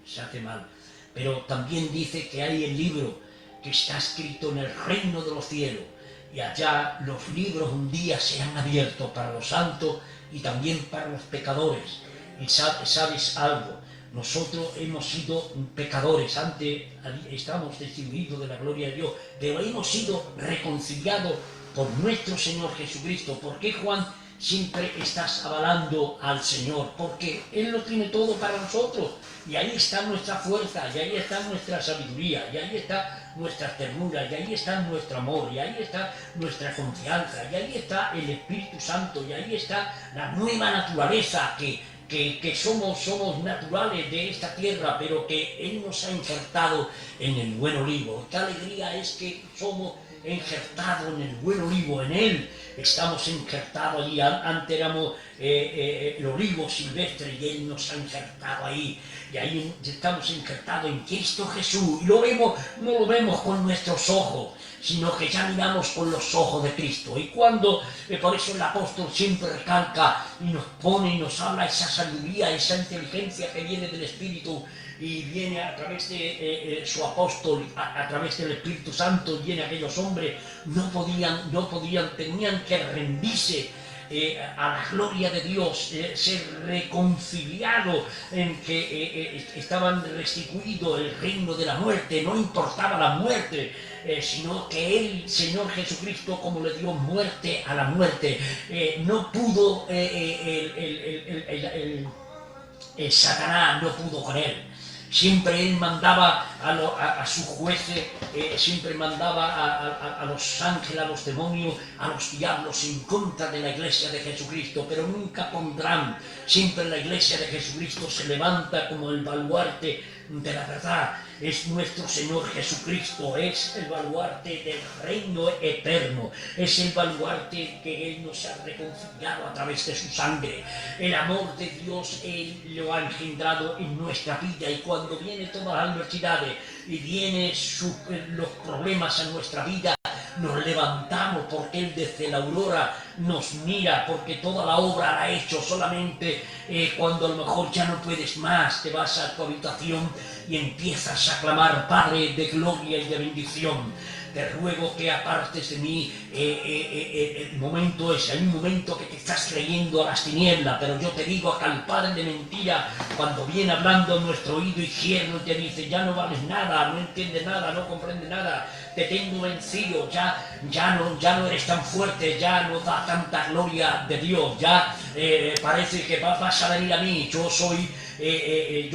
Speaker 1: se hace mal. Pero también dice que hay el libro que está escrito en el reino de los cielos, y allá los libros un día se han abierto para los santos y también para los pecadores. Y sabes algo, nosotros hemos sido pecadores, antes estábamos destituidos de la gloria de Dios, pero hemos sido reconciliados por nuestro Señor Jesucristo. ¿Por qué, Juan, siempre estás avalando al Señor? Porque Él lo tiene todo para nosotros, y ahí está nuestra fuerza, y ahí está nuestra sabiduría, y ahí está nuestra ternura, y ahí está nuestro amor, y ahí está nuestra confianza, y ahí está el Espíritu Santo, y ahí está la nueva naturaleza que somos naturales de esta tierra, pero que Él nos ha injertado en el buen olivo. Qué alegría es que somos injertados en el buen olivo, en Él estamos injertados allí. Antes éramos el olivo silvestre, y Él nos ha injertado ahí, y ahí estamos injertados en Cristo Jesús, y lo vemos, no lo vemos con nuestros ojos, sino que ya miramos con los ojos de Cristo. Y cuando, por eso el apóstol siempre recalca y nos pone y nos habla esa sabiduría, esa inteligencia que viene del Espíritu, y viene a través de su apóstol, a través del Espíritu Santo, viene aquellos hombres, no podían, tenían que rendirse a la gloria de Dios, ser reconciliados, en que estaban restituidos el reino de la muerte. No importaba la muerte, sino que Él, Señor Jesucristo, como le dio muerte a la muerte, no pudo, Satanás no pudo con Él. Siempre Él mandaba a sus jueces, siempre mandaba a los ángeles, a los demonios, a los diablos en contra de la iglesia de Jesucristo, pero nunca pondrán. Siempre la iglesia de Jesucristo se levanta como el baluarte de la verdad. Es nuestro Señor Jesucristo, es el baluarte del reino eterno, es el baluarte que Él nos ha reconciliado a través de su sangre. El amor de Dios Él lo ha engendrado en nuestra vida, y cuando vienen todas las adversidades y vienen los problemas a nuestra vida, nos levantamos, porque Él desde la aurora nos mira, porque toda la obra la ha hecho. Solamente cuando a lo mejor ya no puedes más, te vas a tu habitación y empiezas a clamar: Padre de gloria y de bendición, te ruego que apartes de mí el momento ese. Hay un momento que te estás creyendo a las tinieblas, pero yo te digo que al padre de mentira, cuando viene hablando en nuestro oído izquierdo y te dice: ya no vales nada, no entiendes nada, no comprendes nada, te tengo vencido, ya no eres tan fuerte, ya no da tanta gloria de Dios, ya parece que vas a venir a mí, yo soy el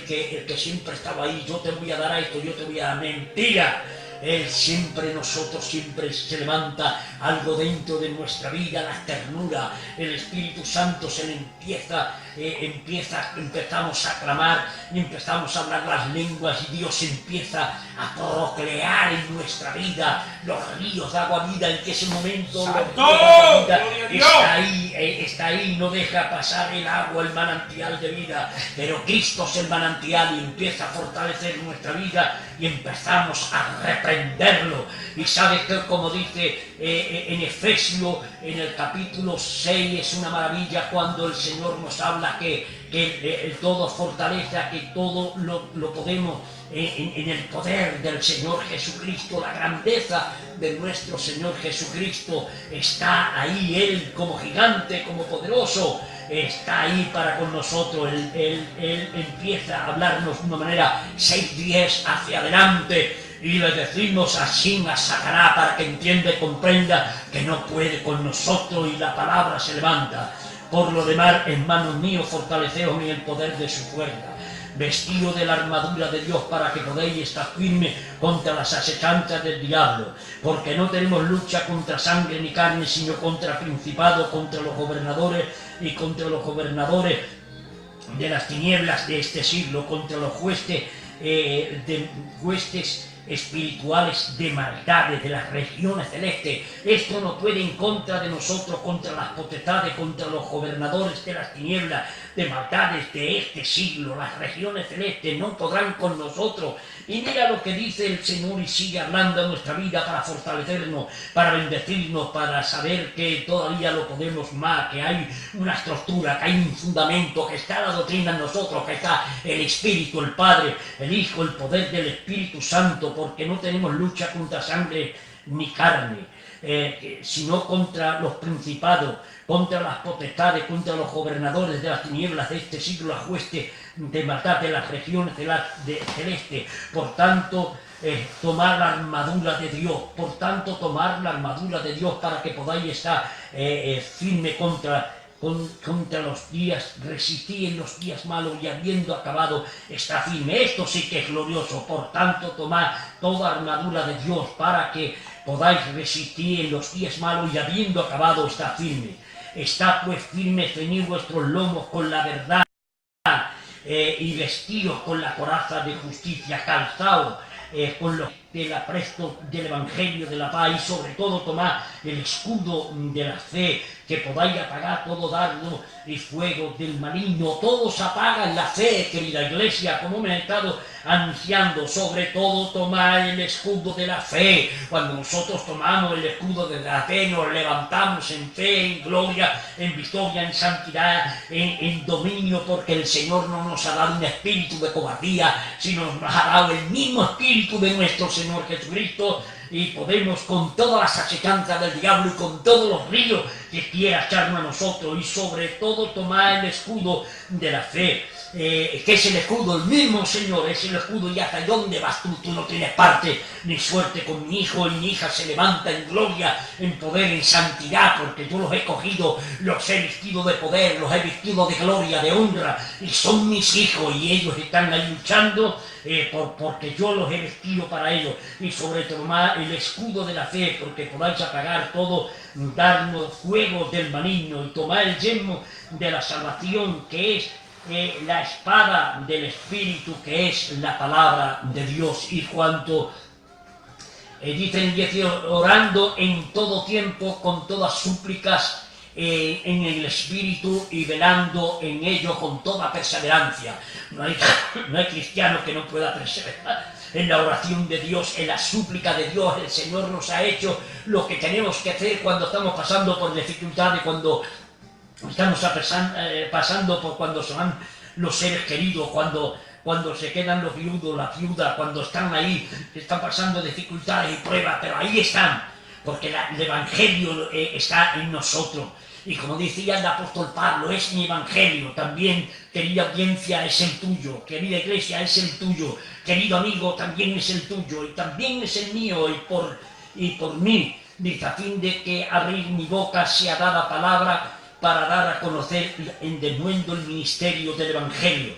Speaker 1: que siempre estaba ahí, yo te voy a dar esto, yo te voy a dar. Mentira. Él nosotros siempre se levanta algo dentro de nuestra vida, la ternura, el Espíritu Santo se le empezamos a clamar y empezamos a hablar las lenguas, y Dios empieza a procrear en nuestra vida los ríos de agua vida. En que ese momento los ríos de agua vida está ahí, no deja pasar el agua, el manantial de vida, pero Cristo es el manantial, y empieza a fortalecer nuestra vida, y empezamos a reprenderlo. Y sabes que, como dice en Efesios, en el capítulo 6, es una maravilla cuando el Señor nos habla que todo fortaleza, que todo lo podemos en el poder del Señor Jesucristo. La grandeza de nuestro Señor Jesucristo está ahí. Él, como gigante, como poderoso, está ahí para con nosotros. Él empieza a hablarnos de una manera 6-10 hacia adelante, y le decimos así a Satanás para que entienda y comprenda que no puede con nosotros, y la palabra se levanta. Por lo demás, hermanos míos, fortaleceos en el poder de su fuerza, vestido de la armadura de Dios, para que podáis estar firmes contra las asechanzas del diablo, porque no tenemos lucha contra sangre ni carne, sino contra principados, contra los gobernadores y contra los gobernadores de las tinieblas de este siglo, contra los huestes espirituales de maldades de las regiones celestes. Esto no puede en contra de nosotros, contra las potestades, contra los gobernadores de las tinieblas, de maldades de este siglo. Las regiones celestes no podrán con nosotros. Y mira lo que dice el Señor y sigue hablando en nuestra vida para fortalecernos, para bendecirnos, para saber que todavía lo podemos más, que hay una estructura, que hay un fundamento, que está la doctrina en nosotros, que está el Espíritu, el Padre, el Hijo, el poder del Espíritu Santo, porque no tenemos lucha contra sangre ni carne, sino contra los principados, contra las potestades, contra los gobernadores de las tinieblas de este siglo, las huestes de maldad de las regiones celestes. Por tanto, tomar la armadura de Dios, por tanto, tomar la armadura de Dios para que podáis estar firme contra los días, resistir en los días malos y habiendo acabado está firme. Esto sí que es glorioso. Por tanto, tomad toda armadura de Dios para que podáis resistir en los días malos y habiendo acabado está firme. Está pues firme, ceñid vuestros lomos con la verdad y vestidos con la coraza de justicia, calzados con los del apresto del Evangelio de la paz, y sobre todo tomad el escudo de la fe, que podáis apagar todo dardo y fuego del maligno. Todos apagan la fe, querida iglesia, como me he estado anunciando. Sobre todo tomad el escudo de la fe. Cuando nosotros tomamos el escudo de la fe, nos levantamos en fe, en gloria, en victoria, en santidad, en dominio, porque el Señor no nos ha dado un espíritu de cobardía, sino nos ha dado el mismo espíritu de nuestro Señor Jesucristo, y podemos con todas las asechanzas del diablo y con todos los ríos que quiera echarnos a nosotros, y sobre todo tomar el escudo de la fe, que es el escudo, el mismo Señor, es el escudo. Y hasta dónde vas tú, tú no tienes parte ni suerte con mi hijo, y mi hija se levanta en gloria, en poder, en santidad, porque yo los he cogido, los he vestido de poder, los he vestido de gloria, de honra, y son mis hijos, y ellos están ahí luchando porque yo los he vestido para ellos. Y sobre todo el escudo de la fe, porque podáis apagar todo, darnos fuego del maligno, y tomar el yelmo de la salvación, que es la espada del Espíritu, que es la palabra de Dios. Y cuanto dice en 18, orando en todo tiempo con todas súplicas en el Espíritu, y velando en ello con toda perseverancia. No hay cristiano que no pueda perseverar en la oración de Dios, en la súplica de Dios. El Señor nos ha hecho lo que tenemos que hacer cuando estamos pasando por dificultades, cuando estamos pasando por cuando se van los seres queridos, cuando se quedan los viudos, la viuda, cuando están ahí, están pasando dificultades y pruebas, pero ahí están, porque el Evangelio está en nosotros. Y como decía el apóstol Pablo, es mi Evangelio. También, querida audiencia, es el tuyo. Querida iglesia, es el tuyo. Querido amigo, también es el tuyo. Y también es el mío, y por mí. Dice, a fin de que abrir mi boca sea dada palabra para dar a conocer en denuendo el ministerio del Evangelio,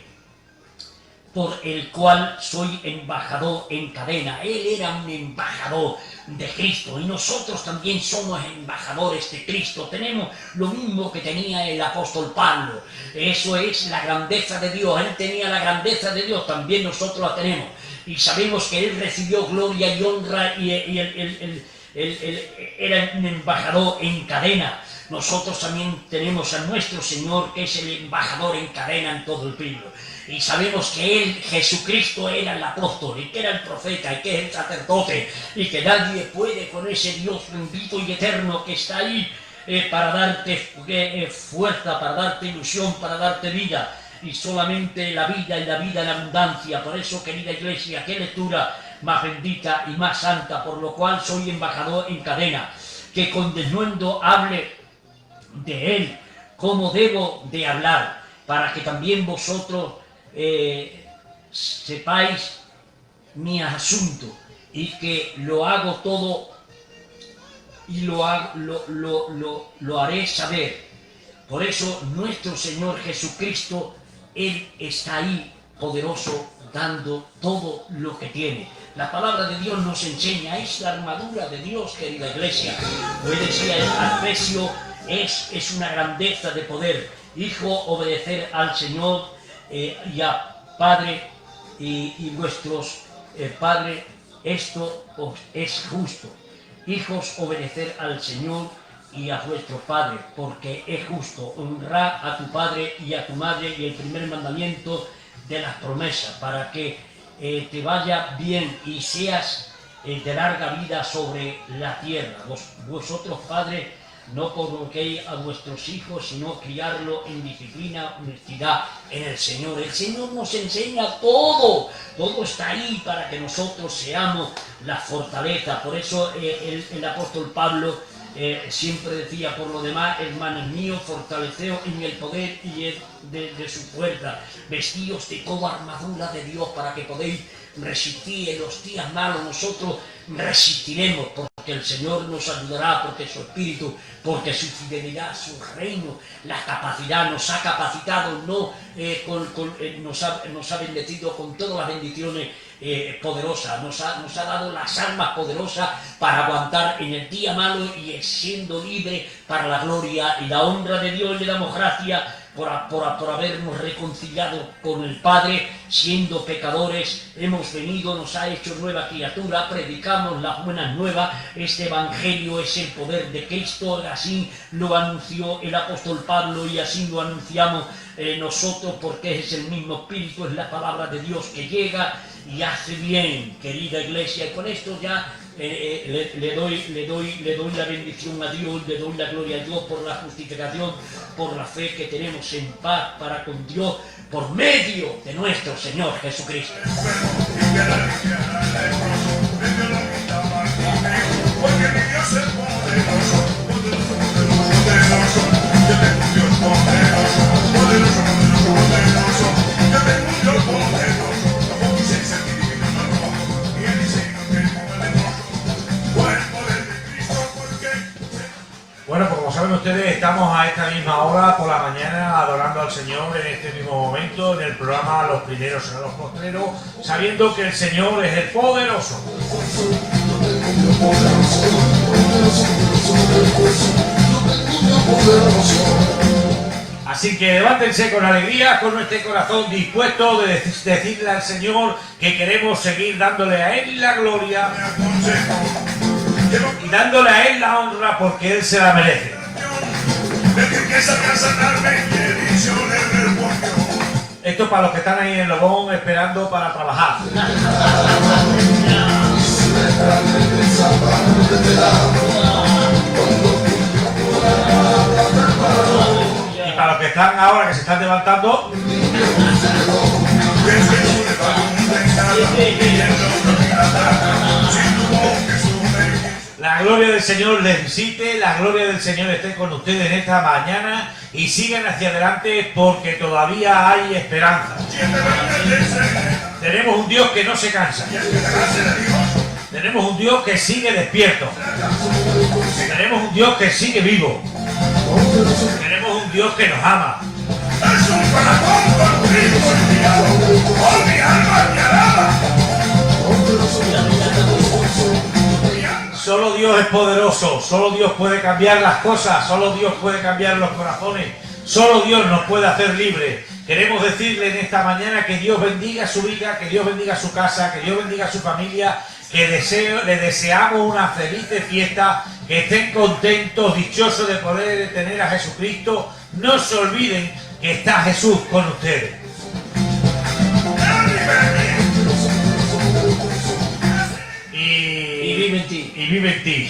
Speaker 1: por el cual soy embajador en cadena. Él era un embajador de Cristo, y nosotros también somos embajadores de Cristo. Tenemos lo mismo que tenía el apóstol Pablo. Eso es la grandeza de Dios. Él tenía la grandeza de Dios, también nosotros la tenemos. Y sabemos que él recibió gloria y honra, y él era un embajador en cadena. Nosotros también tenemos a nuestro Señor, que es el embajador en cadena en todo el mundo. Y sabemos que él, Jesucristo, era el apóstol, y que era el profeta, y que es el sacerdote, y que nadie puede con ese Dios bendito y eterno que está ahí para darte fuerza, para darte ilusión, para darte vida, y solamente la vida, y la vida en abundancia. Por eso, querida iglesia, qué lectura más bendita y más santa, por lo cual soy embajador en cadena, que con denuendo hable de él como debo de hablar, para que también vosotros sepáis mi asunto, y que lo hago todo y lo haré saber. Por eso nuestro Señor Jesucristo, Él está ahí poderoso, dando todo lo que tiene. La palabra de Dios nos enseña, es la armadura de Dios, querida iglesia. Hoy decía el Efesio, es una grandeza de poder. Hijo, obedecer al Señor, y a Padre, y vuestros Padre esto os es justo. Hijos, obedecer al Señor y a vuestro Padre, porque es justo. Honrar a tu Padre y a tu Madre, y el primer mandamiento de las promesas, para que te vaya bien y seas de larga vida sobre la tierra. Vosotros, padres, no coloquéis a vuestros hijos, sino criarlo en disciplina, honestidad en el Señor. El Señor nos enseña todo, todo está ahí para que nosotros seamos la fortaleza. Por eso el apóstol Pablo siempre decía: por lo demás, hermanos míos, fortaleceos en el poder y de su fuerza, vestíos de toda armadura de Dios para que podáis resistir en los días malos. Nosotros resistiremos porque el Señor nos ayudará, porque su Espíritu, porque su fidelidad, su reino, la capacidad nos ha capacitado, nos ha bendecido con todas las bendiciones poderosas, nos ha dado las armas poderosas para aguantar en el día malo y siendo libre para la gloria y la honra de Dios. Le damos gracias por habernos reconciliado con el Padre, siendo pecadores. Hemos venido, nos ha hecho nueva criatura, predicamos las buenas nuevas. Este evangelio es el poder de Cristo, así lo anunció el apóstol Pablo y así lo anunciamos nosotros, porque es el mismo Espíritu, es la palabra de Dios que llega y hace bien, querida iglesia. Y con esto ya le doy la bendición a Dios, le doy la gloria a Dios por la justificación, por la fe que tenemos en paz para con Dios por medio de nuestro Señor Jesucristo.
Speaker 2: Bueno, pues como saben ustedes, estamos a esta misma hora por la mañana adorando al Señor en este mismo momento en el programa Los Primeros serán los Postreros, sabiendo que el Señor es el poderoso. Así que levántense con alegría, con nuestro corazón dispuesto de decirle al Señor que queremos seguir dándole a Él la gloria y dándole a Él la honra, porque Él se la merece. Esto para los que están ahí en el Lobón esperando para trabajar. Y para los que están ahora, que se están levantando. La gloria del Señor les visite, la gloria del Señor esté con ustedes en esta mañana y sigan hacia adelante, porque todavía hay esperanza. Tenemos un Dios que no se cansa. Tenemos un Dios que sigue despierto. Tenemos un Dios que sigue vivo. Tenemos un Dios que nos ama. Solo Dios es poderoso, solo Dios puede cambiar las cosas, solo Dios puede cambiar los corazones, solo Dios nos puede hacer libres. Queremos decirle en esta mañana que Dios bendiga su vida, que Dios bendiga su casa, que Dios bendiga su familia, que le deseamos una feliz fiesta, que estén contentos, dichosos de poder tener a Jesucristo. No se olviden que está Jesús con ustedes. Y vive en ti. Y vive en ti.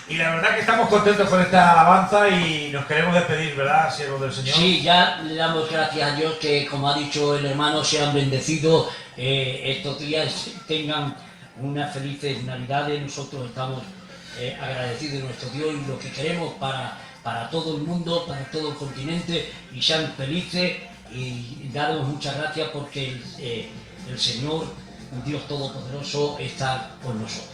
Speaker 2: Y la verdad que estamos contentos con esta alabanza y nos queremos despedir, ¿verdad, siervo del Señor?
Speaker 1: Sí, ya le damos gracias a Dios que, como ha dicho el hermano, sean bendecidos estos días, tengan unas felices Navidades. Nosotros estamos agradecidos de nuestro Dios y lo que queremos para todo el mundo, para todo el continente, y sean felices y daros muchas gracias porque el Señor, Dios Todopoderoso, está con nosotros.